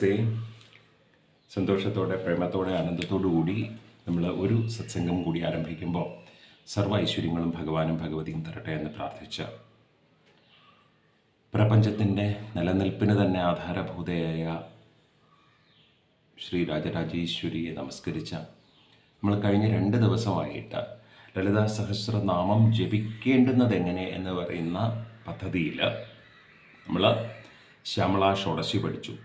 നമസ്തേ. സന്തോഷത്തോടെ, പ്രേമത്തോടെ, ആനന്ദത്തോടു കൂടി നമ്മൾ ഒരു സത്സംഗം കൂടി ആരംഭിക്കുമ്പോൾ സർവ്വ ഐശ്വര്യങ്ങളും ഭഗവാനും ഭഗവതിയും തരട്ടെ എന്ന് പ്രാർത്ഥിച്ച് പ്രപഞ്ചത്തിൻ്റെ നിലനിൽപ്പിന് തന്നെ ആധാരഭൂതയായ ശ്രീ രാജരാജേശ്വരിയെ നമസ്കരിച്ച നമ്മൾ കഴിഞ്ഞ 2 ദിവസമായിട്ട് ലളിതാ സഹസ്രനാമം ജപിക്കേണ്ടുന്നത് എങ്ങനെ എന്ന് പറയുന്ന പദ്ധതിയിൽ നമ്മൾ ശ്യാമള ഷോഡശി പഠിച്ചു.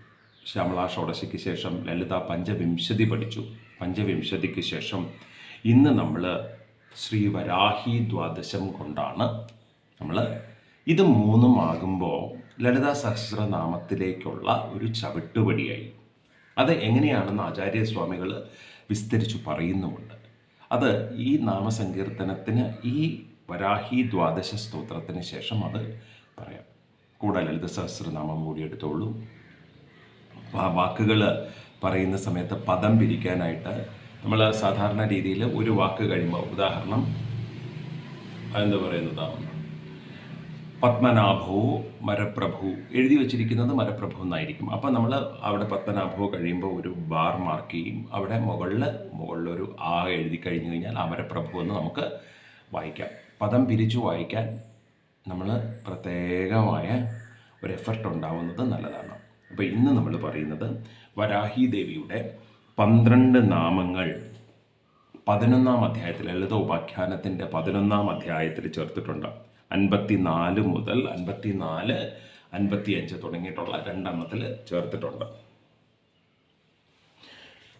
ശ്യാമള ഷോഡശിക്ക് ശേഷം ലളിത പഞ്ചവിംശതി പഠിച്ചു. പഞ്ചവിംശതിക്ക് ശേഷം ഇന്ന് നമ്മൾ ശ്രീ വരാഹി ദ്വാദശം കൊണ്ടാണ് നമ്മൾ ഇത് മൂന്നും ആകുമ്പോൾ ലളിതാ സഹസ്രനാമത്തിലേക്കുള്ള ഒരു ചവിട്ടുപടിയായി. അത് എങ്ങനെയാണെന്ന് ആചാര്യസ്വാമികൾ വിസ്തരിച്ചു പറയുന്നുമുണ്ട്. അത് ഈ നാമസങ്കീർത്തനത്തിന് ഈ വരാഹി ദ്വാദശ സ്തോത്രത്തിന് ശേഷം അത് പറയാം. കൂടെ ലളിത സഹസ്രനാമം കൂടി എടുത്തോളൂ. വാക്കുകൾ പറയുന്ന സമയത്ത് പദം പിരിക്കാനായിട്ട് നമ്മൾ സാധാരണ രീതിയിൽ ഒരു വാക്ക് കഴിയുമ്പോൾ, ഉദാഹരണം എന്താ പറയുന്നതാണ്, പത്മനാഭോ മരപ്രഭു എഴുതി വച്ചിരിക്കുന്നത് മരപ്രഭു എന്നായിരിക്കും. അപ്പം നമ്മൾ അവിടെ പത്മനാഭോ കഴിയുമ്പോൾ ഒരു ബാർ മാർക്ക് ചെയ്യും. അവിടെ മുകളിലൊരു ആ എഴുതി കഴിഞ്ഞു കഴിഞ്ഞാൽ അമരപ്രഭു എന്ന് നമുക്ക് വായിക്കാം. പദം പിരിച്ചു വായിക്കാൻ നമ്മൾ പ്രത്യേകമായ ഒരു എഫർട്ട് ഉണ്ടാവുന്നത് നല്ലതാണ്. അപ്പോൾ ഇന്ന് നമ്മൾ പറയുന്നത് വരാഹി ദേവിയുടെ 12 നാമങ്ങൾ 11-ാം അധ്യായത്തിൽ, ലളിത ഉപാഖ്യാനത്തിൻ്റെ 11-ാം അധ്യായത്തിൽ ചേർത്തിട്ടുണ്ട്. 54 മുതൽ 54, 55 തുടങ്ങിയിട്ടുള്ള 2 ചേർത്തിട്ടുണ്ട്.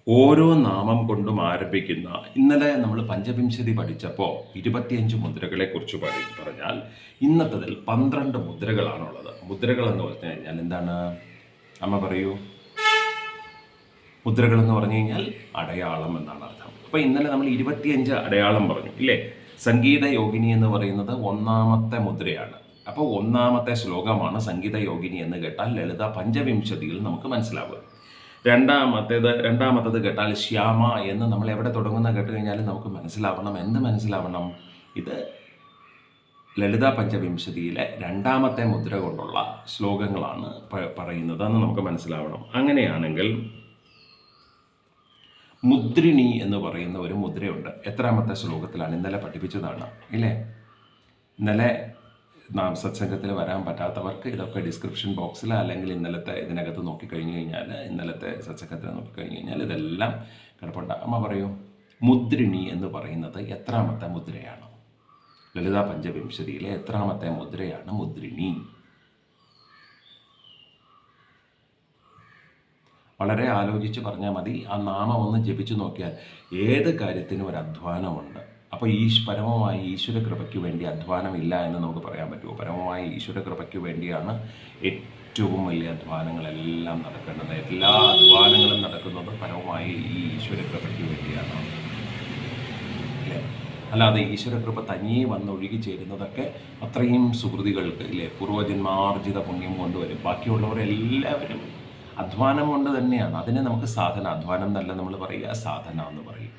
ഓരോ നാമം കൊണ്ടും ആരംഭിക്കുന്ന, ഇന്നലെ നമ്മൾ പഞ്ചവിംശതി പഠിച്ചപ്പോൾ 25 മുദ്രകളെ കുറിച്ച് പറഞ്ഞാൽ ഇന്നത്തതിൽ 12 മുദ്രകളാണുള്ളത്. മുദ്രകൾ എന്ന് പറഞ്ഞു കഴിഞ്ഞാൽ എന്താണ്? അമ്മ പറയൂ. മുദ്രകൾ എന്ന് പറഞ്ഞു കഴിഞ്ഞാൽ അടയാളം എന്നാണ് അർത്ഥം. അപ്പോൾ ഇന്നലെ നമ്മൾ 25 അടയാളം പറഞ്ഞു ഇല്ലേ? സംഗീത യോഗിനി എന്ന് പറയുന്നത് 1-ാമത്തെ മുദ്രയാണ്. അപ്പോൾ 1-ാമത്തെ ശ്ലോകമാണ് സംഗീത യോഗിനി എന്ന് കേട്ടാൽ ലളിത പഞ്ചവിംശതിയിൽ നമുക്ക് മനസ്സിലാവുക. രണ്ടാമത്തത് കേട്ടാൽ ശ്യാമ എന്ന് നമ്മൾ എവിടെ തുടങ്ങുന്ന കേട്ട് കഴിഞ്ഞാൽ നമുക്ക് മനസ്സിലാവണം. എന്ത് മനസ്സിലാവണം? ഇത് ലളിത പഞ്ചവിംശതിയിലെ 2-ാമത്തെ മുദ്ര കൊണ്ടുള്ള ശ്ലോകങ്ങളാണ് പറയുന്നത് എന്ന് നമുക്ക് മനസ്സിലാവണം. അങ്ങനെയാണെങ്കിൽ മുദ്രിണി എന്ന് പറയുന്ന ഒരു മുദ്രയുണ്ട്. എത്രാമത്തെ ശ്ലോകത്തിലാണ്? ഇന്നലെ പഠിപ്പിച്ചതാണ് ഇല്ലേ? ഇന്നലെ സത്സംഗത്തിൽ വരാൻ പറ്റാത്തവർക്ക് ഇതൊക്കെ ഡിസ്ക്രിപ്ഷൻ ബോക്സിൽ അല്ലെങ്കിൽ ഇന്നലത്തെ ഇതിനകത്ത് നോക്കിക്കഴിഞ്ഞ് കഴിഞ്ഞാൽ, ഇന്നലത്തെ സത്സംഗത്തിൽ നോക്കിക്കഴിഞ്ഞ് കഴിഞ്ഞാൽ ഇതെല്ലാം കിടപ്പുണ്ട്. അമ്മ പറയൂ, മുദ്രിണി എന്ന് പറയുന്നത് എത്രാമത്തെ മുദ്രയാണ്? ലളിത പഞ്ചവിംശതിയിലെ എത്രാമത്തെ മുദ്രയാണ് മുദ്രിണി? വളരെ ആലോചിച്ച് പറഞ്ഞാൽ മതി. ആ നാമം ഒന്ന് ജപിച്ചു നോക്കിയാൽ ഏത് കാര്യത്തിനും ഒരു അധ്വാനമുണ്ട്. അപ്പോൾ പരമമായ ഈശ്വര കൃപയ്ക്ക് വേണ്ടി അധ്വാനമില്ല എന്ന് നമുക്ക് പറയാൻ പറ്റുമോ? പരമമായ ഈശ്വര കൃപയ്ക്ക് വേണ്ടിയാണ് ഏറ്റവും വലിയ അധ്വാനങ്ങളെല്ലാം നടക്കേണ്ടത്. എല്ലാ അധ്വാനങ്ങളും നടക്കുന്നത് പരമമായ ഈ ഈശ്വര കൃപയ്ക്ക് വേണ്ടിയാണ്. അല്ലാതെ ഈശ്വരകൃപ തനിയെ വന്നൊഴുകി ചേരുന്നതൊക്കെ അത്രയും സുഹൃതികൾക്ക് ഇല്ലേ, പൂർവ്വജന്മാർജിത പുണ്യം കൊണ്ടുവരും. ബാക്കിയുള്ളവരെല്ലാവരും അധ്വാനം കൊണ്ട് തന്നെയാണ്. അതിനെ നമുക്ക് സാധന, അധ്വാനം എന്നല്ല നമ്മൾ പറയുക, സാധന എന്ന് പറയും.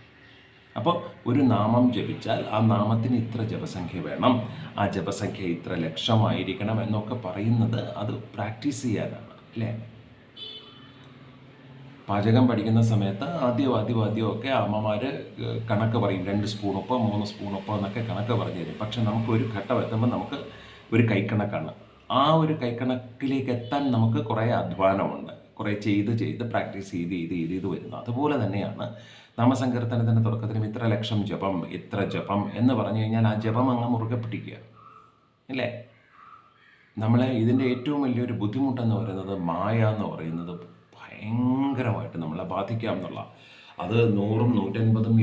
അപ്പോൾ ഒരു നാമം ജപിച്ചാൽ ആ നാമത്തിന് ഇത്ര ജപസംഖ്യ വേണം, ആ ജപസംഖ്യ ഇത്ര ലക്ഷമായിരിക്കണം എന്നൊക്കെ പറയുന്നത് അത് പ്രാക്ടീസ് ചെയ്യാനാണ് അല്ലേ? പാചകം പഠിക്കുന്ന സമയത്ത് ആദ്യമൊക്കെ അമ്മമാർ കണക്ക് പറയും. 2 സ്പൂൺ ഉപ്പ്, 3 സ്പൂൺ ഉപ്പ് എന്നൊക്കെ കണക്ക് പറഞ്ഞു തരും. പക്ഷെ നമുക്ക് ഒരു ഘട്ടം എത്തുമ്പോൾ നമുക്ക് ഒരു കൈക്കണക്കാണ്. ആ ഒരു കൈക്കണക്കിലേക്ക് എത്താൻ നമുക്ക് കുറേ അധ്വാനമുണ്ട്. കുറേ ചെയ്ത് പ്രാക്ടീസ് ചെയ്ത് വരുന്നു. അതുപോലെ തന്നെയാണ് നാമസങ്കീർത്തനത്തിൻ്റെ തുടക്കത്തിലും ഇത്ര ലക്ഷം ജപം, ഇത്ര ജപം എന്ന് പറഞ്ഞു കഴിഞ്ഞാൽ ആ ജപം അങ്ങ് മുറുകെ പിടിക്കുക അല്ലേ? നമ്മളെ ഇതിൻ്റെ ഏറ്റവും വലിയൊരു ബുദ്ധിമുട്ടെന്ന് പറയുന്നത് മായ എന്ന് പറയുന്നത് ഭയങ്കരമായിട്ട് നമ്മളെ ബാധിക്കാം എന്നുള്ള, അത് 100ഉം 150ഉം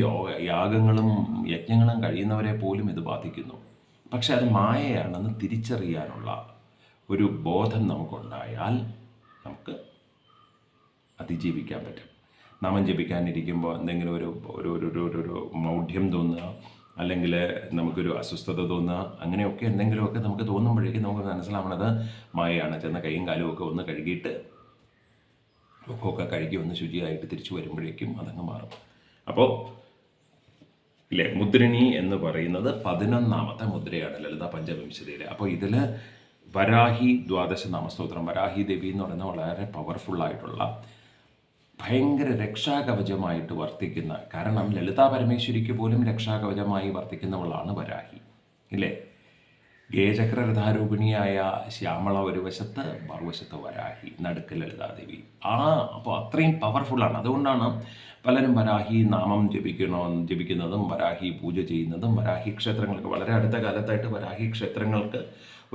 യാഗങ്ങളും യജ്ഞങ്ങളും കഴിയുന്നവരെ പോലും ഇത് ബാധിക്കുന്നു. പക്ഷെ അത് മായയാണെന്ന് തിരിച്ചറിയാനുള്ള ഒരു ബോധം നമുക്കുണ്ടായാൽ നമുക്ക് അതിജീവിക്കാൻ പറ്റും. നാമം ജപിക്കാനിരിക്കുമ്പോൾ എന്തെങ്കിലും ഒരു മൗഢ്യം തോന്നുക, അല്ലെങ്കിൽ നമുക്കൊരു അസ്വസ്ഥത തോന്നുക, അങ്ങനെയൊക്കെ എന്തെങ്കിലുമൊക്കെ നമുക്ക് തോന്നുമ്പോഴേക്കും നമുക്ക് മനസ്സിലാവണത് മായയാണ്. ചെന്ന കൈയും കാലും ഒക്കെ ഒന്ന് കഴുകിയിട്ട് ഒക്കെ കഴുകി ഒന്ന് ശുചിയായിട്ട് തിരിച്ചു വരുമ്പോഴേക്കും അതങ്ങ് മാറും. അപ്പോൾ ഇല്ലേ, മുദ്രിണി എന്ന് പറയുന്നത് 11-ാമത്തെ മുദ്രയാണ് ലളിത പഞ്ചവിംശതിയിലെ. അപ്പോൾ ഇതിൽ വരാഹി ദ്വാദശ നാമസ്തോത്രം, വരാഹി ദേവി എന്ന് പറയുന്നത് വളരെ പവർഫുള്ളായിട്ടുള്ള ഭയങ്കര രക്ഷാകവചമായിട്ട് വർത്തിക്കുന്ന, കാരണം ലളിതാ പരമേശ്വരിക്ക് പോലും രക്ഷാകവചമായി വർത്തിക്കുന്നവളാണ് വരാഹി, ഇല്ലേ? ഗേചക്രരഥാരൂപിണിയായ ശ്യാമള ഒരു വശത്ത്, മറുവശത്ത് വരാഹി, നടുക്ക് ലളിതാദേവി. അപ്പോൾ അത്രയും പവർഫുള്ളാണ്. അതുകൊണ്ടാണ് പലരും വരാഹി നാമം ജപിക്കുന്നതും വരാഹി പൂജ ചെയ്യുന്നതും. വരാഹി ക്ഷേത്രങ്ങൾക്ക് വളരെ അടുത്ത കാലത്തായിട്ട് വരാഹി ക്ഷേത്രങ്ങൾക്ക്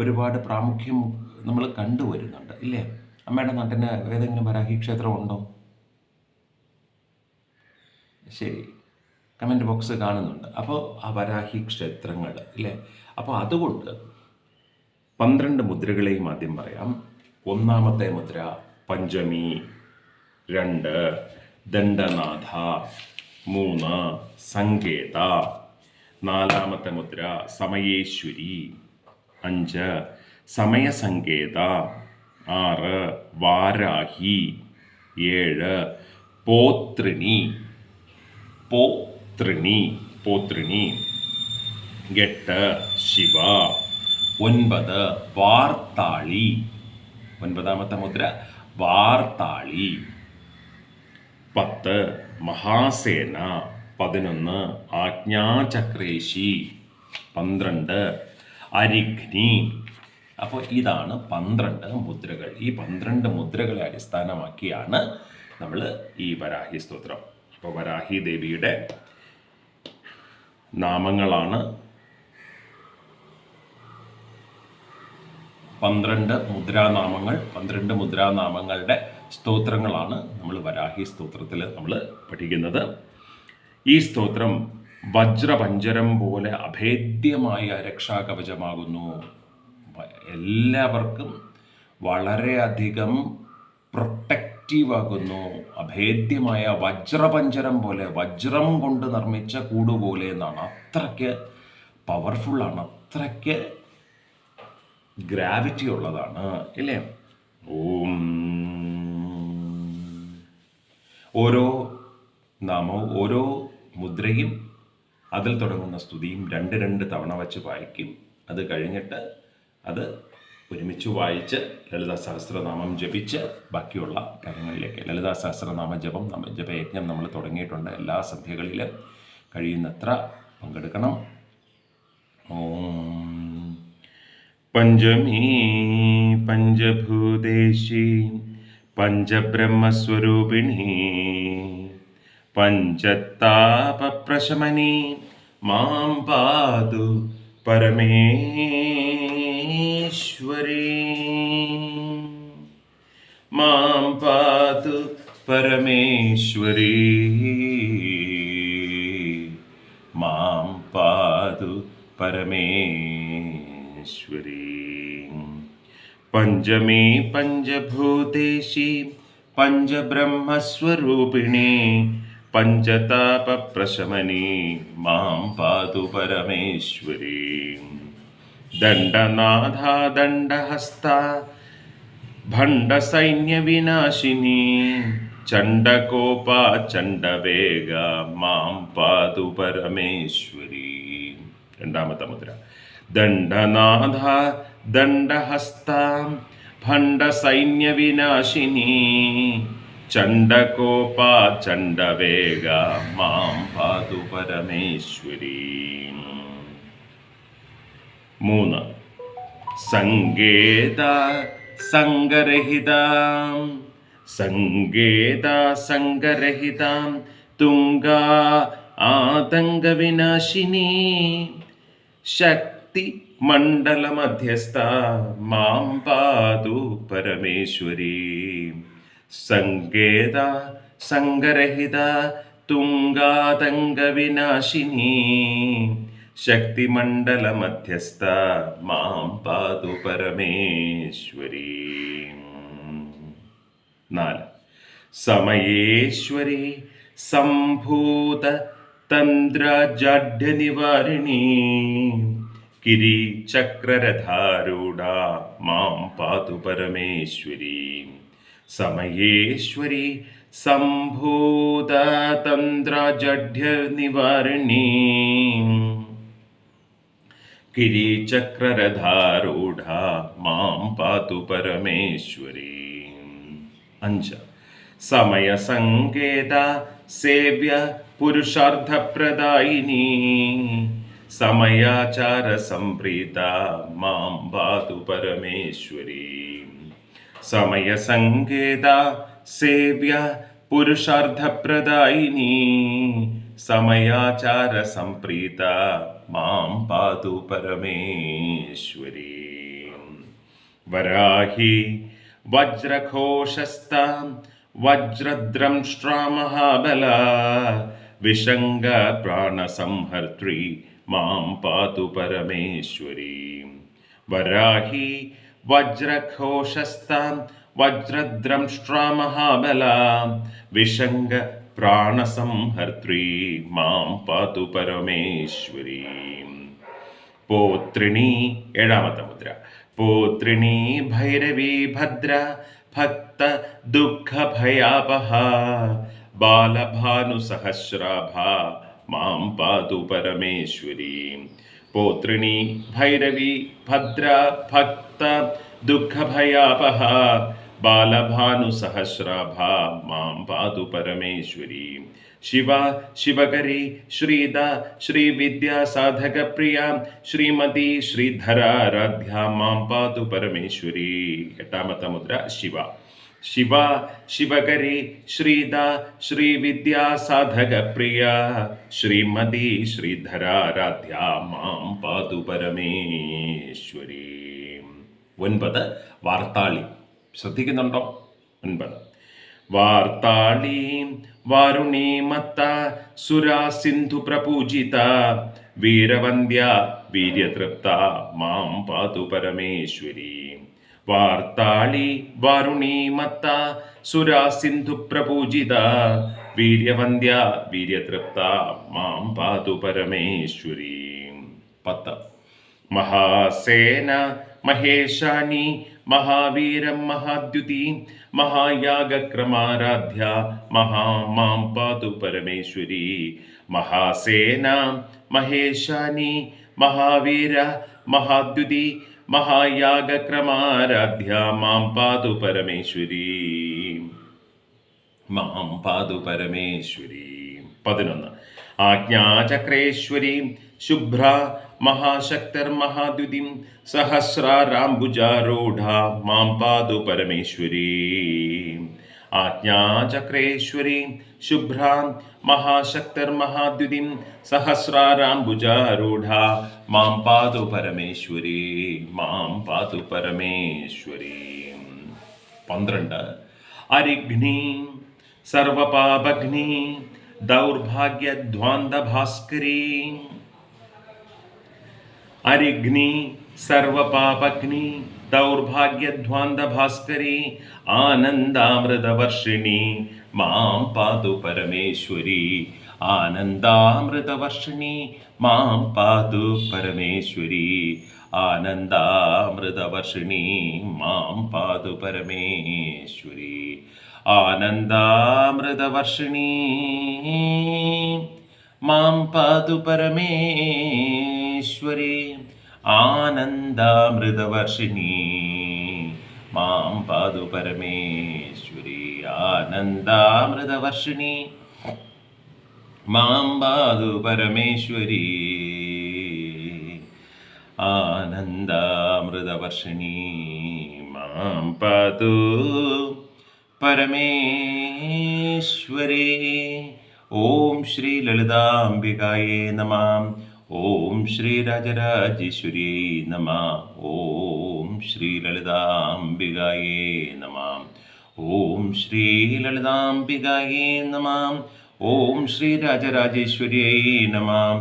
ഒരുപാട് പ്രാമുഖ്യം നമ്മൾ കണ്ടുവരുന്നുണ്ട്, ഇല്ലേ? അമ്മയുടെ നാട്ടിന് ഏതെങ്കിലും വരാഹി ക്ഷേത്രം ഉണ്ടോ? ശരി, കമൻറ്റ് ബോക്സ് കാണുന്നുണ്ട്. അപ്പോൾ ആ വരാഹി ക്ഷേത്രങ്ങൾ, ഇല്ലേ? അപ്പോൾ അതുകൊണ്ട് 12 മുദ്രകളെയും ആദ്യം പറയാം. ഒന്നാമത്തെ മുദ്ര പഞ്ചമി, 2 ദണ്ഡനാഥ, 3 സങ്കേത, 4ാമത്തെ മുദ്ര സമയേശ്വരി, 5 സമയസങ്കേത, 6 വാരാഹി, 7 പോത്രിണി, 8 ശിവ, 9 വാർത്താളി, 9ാമത്തെ മുദ്ര വാർത്താളി, 10 മഹാസേന, 11 ആജ്ഞാചക്രേശി, 12 അരിഘ്നി. അപ്പോൾ ഇതാണ് 12 മുദ്രകൾ. ഈ 12 മുദ്രകളെ അടിസ്ഥാനമാക്കിയാണ് നമ്മൾ ഈ വരാഹി സ്തോത്രം. അപ്പോൾ വരാഹി ദേവിയുടെ നാമങ്ങളാണ് 12 മുദ്രാനാമങ്ങൾ. 12 മുദ്രാനാമങ്ങളുടെ സ്തോത്രങ്ങളാണ് നമ്മൾ വരാഹി സ്തോത്രത്തിൽ നമ്മൾ പഠിക്കുന്നത്. ഈ സ്തോത്രം വജ്രപഞ്ചരം പോലെ അഭേദ്യമായ രക്ഷാകവചമാകുന്നു. എല്ലാവർക്കും വളരെയധികം പ്രൊട്ടക്റ്റീവാകുന്നു. അഭേദ്യമായ വജ്രപഞ്ചരം പോലെ, വജ്രം കൊണ്ട് നിർമ്മിച്ച കൂടുപോലെ എന്നാണ്. അത്രയ്ക്ക് പവർഫുള്ളാണ്, അത്രയ്ക്ക് ഗ്രാവിറ്റി ഉള്ളതാണ്, ഇല്ലേ? ഓം. ഓരോ നാമവും ഓരോ മുദ്രയും അതിൽ തുടങ്ങുന്ന സ്തുതിയും 2 തവണ വച്ച് വായിക്കും. അത് കഴിഞ്ഞിട്ട് അത് ഒരുമിച്ച് വായിച്ച് ലളിതാ സഹസ്രനാമം ജപിച്ച് ബാക്കിയുള്ള കാര്യങ്ങളിലേക്ക്, ലളിതാ സഹസ്രനാമ ജപയജ്ഞം നമ്മൾ തുടങ്ങിയിട്ടുണ്ട്. എല്ലാ സന്ധ്യകളിലും കഴിയുന്നത്ര പങ്കെടുക്കണം. ഓം. പഞ്ചമീ പഞ്ചഭൂതേശി പഞ്ചബ്രഹ്മസ്വരൂപിണി പഞ്ചതാപപ്രശമനി മാം പാതു പരമേശ്വരി, മാം പാതു പരമേശ്വരി, മാം പാതു പരമേശ്വരി. പഞ്ചമീ പഞ്ചഭൂതേശി പഞ്ചബ്രഹ്മസ്വരൂപിണി പഞ്ചതാപപ്രശമനി മാം പാതു പരമേശ്വരി. ദണ്ഡനാഥ ദണ്ഡഹസ്ത ഭണ്ഡസൈന്യവിനാശിനി ചണ്ഡകോപ ചണ്ഡവേഗ മാം പാതു പരമേശ്വരി. 2ാമത്തെ മുദ്ര ദണ്ഡനാഥ ദണ്ഡഹസ്ത ഭണ്ഡസൈന്യവിനാശിനി ചണ്ഡകോപ ചണ്ഡവേഗ മാം പാതു പരമേശ്വരി. 3 സങ്കേത സംഗരഹിതാം, സങ്കേത സംഗരഹിതാം തുംഗാ ആതങ്കവിനാശിനി ശക്തി മണ്ഡലമധ്യസ്ഥ മാം പാതു പരമേശ്വരി. സങ്കേത സംഗരഹിത തുംഗാതങ്കവിനാശിനി ശക്തിമണ്ഡലമധ്യസ്ഥ മാം പാതു പരമേശ്വരി. 4 സമയേശ്വരി സംഭൂത തന്ത്രജാഢ്യനിവാരിണി കിരീചക്രരഥാരൂഢ മാം പാതു പരമേശ്വരി. സമയേശ്വരി സംഭൂത തന്ത്രജാഢ്യനിവാരിണി കിരീചക്രരഥാരൂഢ മാം പാതു പരമേശ്വരി. 5 സമയസങ്കേത സേവ്യ പുരുഷാർത്ഥപ്രദായിനി സമയാചാര സംപ്രീത മാം പാതു പരമേശ്വരി. സമയസങ്കേത സേവ്യ പുരുഷാർത്ഥപ്രദായിനി സമയാചാര സംപ്രീത മാം പാതു പരമേശ്വരി. വരാഹി വജ്രഘോഷസ്ഥ വജ്രദ്രംഷ്ട്ര മഹാബല വിശംഗ പ്രാണസംഹർത്രി മാം പാതു പരമേശ്വരി. വരാഹി വജ്രഘോഷസ്ഥ വജ്രദ്രംഷ്ട്ര മഹാബല വിശംഗ പ്രാണസംഹർത്രി മാം പാതു പരമേശ്വരി. പോത്രിണി ഏഴാമത്തെ മുദ്ര. പോത്രിണി ഭൈരവി ഭദ്ര ഭക്ത ദുഃഖ ഭയാപഹ ബാലഭാനു സഹസ്രാഭ മാം പാതു പരമേശ്വരി. പോത്രിണി ഭൈരവി ഭദ്ര ഭക്ത ദുഃഖ ഭയാപഹ ബാലഭാനു സഹസ്രാഭ മാം പാതു പരമേശ്വരി. ശിവ ശിവകരി ശ്രീദ ശ്രീവിദ്യാ സാധക പ്രിയ ശ്രീമതി ശ്രീധരാരാധ്യ മാം പാതു പരമേശ്വരി. എട്ടാമത്തെ മുദ്ര ശിവ. ശിവ ശിവകരി ശ്രീദ ശ്രീവിദ്യാ സാധക പ്രിയ ശ്രീമതി ശ്രീധരാരാധ്യ മാം പാതു പരമേശ്വരി. 9 വാർത്താളി. ശ്രദ്ധിക്കുന്നുണ്ടോ? 9 വാർത്താളി വാരുണീമത്ത സുരാ സിന്ധു പ്രപൂജിത വീരവന്ദ്യ വീര്യതൃപ്ത മാം പാതു പരമേശ്വരി. വാർത്താളി വാരുണീമത്ത സുരാ സിന്ധു പ്രപൂജിത വീര്യവന്ദ്യ വീര്യതൃപ്ത മാം പാതു പരമേശ്വരി. 10 മഹാസേന മഹേശാനി മഹാവീരം മഹാദ്യുതി മഹായാഗക്രമാരാധ്യ മാം പാതു പരമേശ്വരി. മഹാസേന മഹേശാനി മഹാവീര മഹാദ്യുതി മഹായാഗക്രമാരാധ്യ മാം പാതു പരമേശ്വരി. മാം പാതു പരമേശ്വരി. 11 ആജ്ഞാചക്രേശ്വരി ശുഭ്ര മഹാശക്തിർമഹാദ്യുതിം സഹസ്രാരാംബുജാരൂഢ മാം പാതു പരമേശ്വരി. ആജ്ഞാചക്രേശ്വരി ശുഭ്ര മഹാശക്തിർമഹാദ്യുതിം സഹസ്രാരാംബുജാരൂഢ മാം പാതു പരമേശ്വരി. മാം പാതു പരമേശ്വരി. 12 അരിഘ്നി സർവപാപഘ്നി ദൗർഭാഗ്യധ്വാന്തഭാസ്കരി. അരിഘ്നി സർവപാപഘ്നി ദൗർഭാഗ്യധ്വാന്തഭാസ്കരി ആനന്ദാമൃതവർഷിണി മാം പാതു പരമേശ്വരി. ആനന്ദാമൃതവർഷിണി മാം പാതു പരമേശ്വരി. ആനന്ദാമൃതവർഷിണി മാം പാതു പരമേശ്വരി. ആനന്ദാമൃതവർഷിണി മാം പാതു പരമേശ്വരി. ആനന്ദാമൃതവർഷിണി മാം പാതു പരമേശ്വരി. ആനന്ദാമൃതവർഷിണി മാം പാതു പരമേശ്വരി. ആനന്ദാമൃതവർഷിണി മാം പാതു പരമേശ്വരി. ഓം ശ്രീ ലളിതാംബികായേ നമഃ. ഓം ശ്രീ രാജരാജേശ്വരി നമഃ. ഓം ശ്രീ ലളിതാംബികായേ നമഃ. ഓം ശ്രീ ലളിതാംബികായേ നമഃ. ഓം ശ്രീ രാജരാജേശ്വര്യേ നമഃ.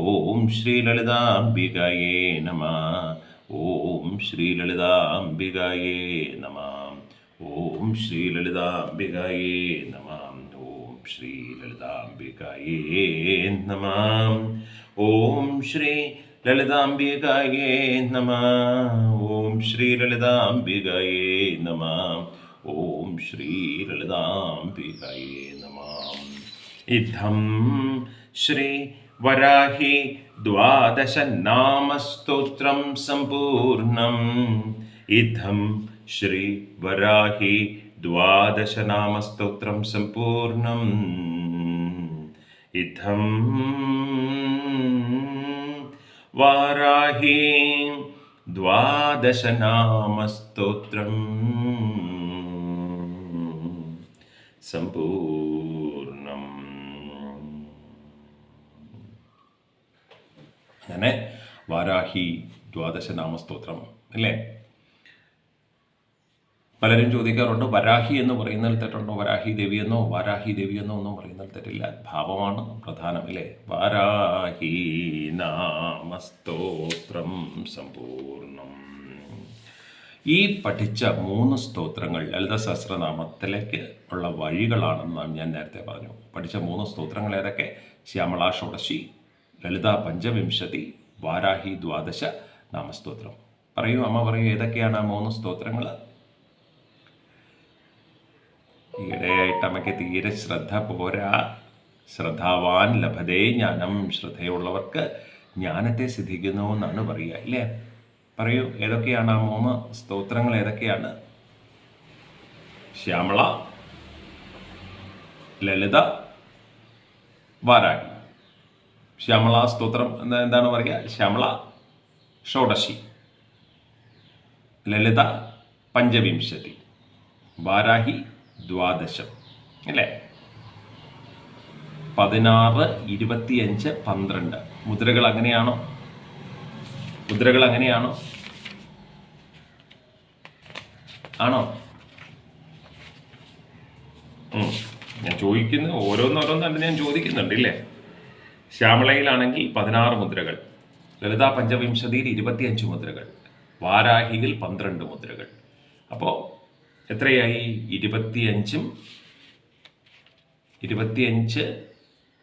ഓം ശ്രീ ലളിതാംബികായേ നമഃ. ഓം ശ്രീ ലളിതാംബികായേ നമഃ. ഓം ശ്രീ ലളിതാംബികായേ നമഃ. ഓം ശ്രീ ലളിതാംബികായേ നമഃ. ഓം ശ്രീ ലളിതാംബികായേ നമഃ. ഓം ശ്രീ ലളിതാംബികായേ നമഃ. ഓം ശ്രീ ലളിതാംബികായേ നമഃ. ഇത്തം ശ്രീ വരാഹി ദ്വാദശനാമസ്തോത്രം സമ്പൂർണം. ഇത്തം ശ്രീ വരാഹി ദ്വാദശനാമസ്തോത്രം സമ്പൂർണം ഇത്തം വാരാഹി ദ്വാദശനാമസ്തോത്രം സമ്പൂർണം. അങ്ങനെ വാരാഹി ദ്വാദശനാമസ്തോത്രം അല്ലേ? പലരും ചോദിക്കാറുണ്ട്, വരാഹി എന്ന് പറയുന്നതിൽ തെറ്റുണ്ടോ? വരാഹി ദേവിയെന്നോ വാരാഹി ദേവിയെന്നോ ഒന്നും പറയുന്നതിൽ തെറ്റില്ല. ഭാവമാണ് പ്രധാനം അല്ലേ? വാരാഹി നാമസ്തോത്രം സമ്പൂർണം. ഈ പഠിച്ച 3 സ്തോത്രങ്ങൾ ലളിത സഹസ്രനാമത്തിലേക്ക് ഉള്ള വഴികളാണെന്ന് ഞാൻ നേരത്തെ പറഞ്ഞു. പഠിച്ച 3 സ്തോത്രങ്ങൾ ഏതൊക്കെ? ശ്യാമള ഷോഡശി, ലളിത പഞ്ചവിംശതി, വാരാഹി ദ്വാദശ നാമസ്തോത്രം. പറയൂ അമ്മ, പറയൂ ഏതൊക്കെയാണ് ആ 3 സ്തോത്രങ്ങൾ? ഈയിടെയായിട്ട് അമ്മയ്ക്ക് തീരെ ശ്രദ്ധ പോരാ. ശ്രദ്ധാവാൻ ലഭതേ ജ്ഞാനം. ശ്രദ്ധയുള്ളവർക്ക് ജ്ഞാനത്തെ സിദ്ധിക്കുന്നു എന്നാണ് പറയുക അല്ലേ? പറയൂ ഏതൊക്കെയാണ് ആ 3 സ്തോത്രങ്ങൾ? ഏതൊക്കെയാണ്? ശ്യാമള, ലളിത, വാരാഹി. ശ്യാമള സ്തോത്രം എന്താണ് പറയുക? ശ്യാമള ഷോഡശി, ലളിത പഞ്ചവിംശതി, വാരാഹി ദ്വാദശം അല്ലേ? 16, 25, 12 മുദ്രകൾ അങ്ങനെയാണോ? മുദ്രകൾ അങ്ങനെയാണോ? ആണോ? ഞാൻ ചോദിക്കുന്നു, ഓരോന്നോരോന്നാണ്ട് ഞാൻ ചോദിക്കുന്നുണ്ട് ഇല്ലേ? ശ്യാമളയിലാണെങ്കിൽ 16 മുദ്രകൾ, ലളിതാ പഞ്ചവിംശതിയിൽ 25 മുദ്രകൾ, വാരാഹിയിൽ 12 മുദ്രകൾ. അപ്പോൾ എത്രയായി? 25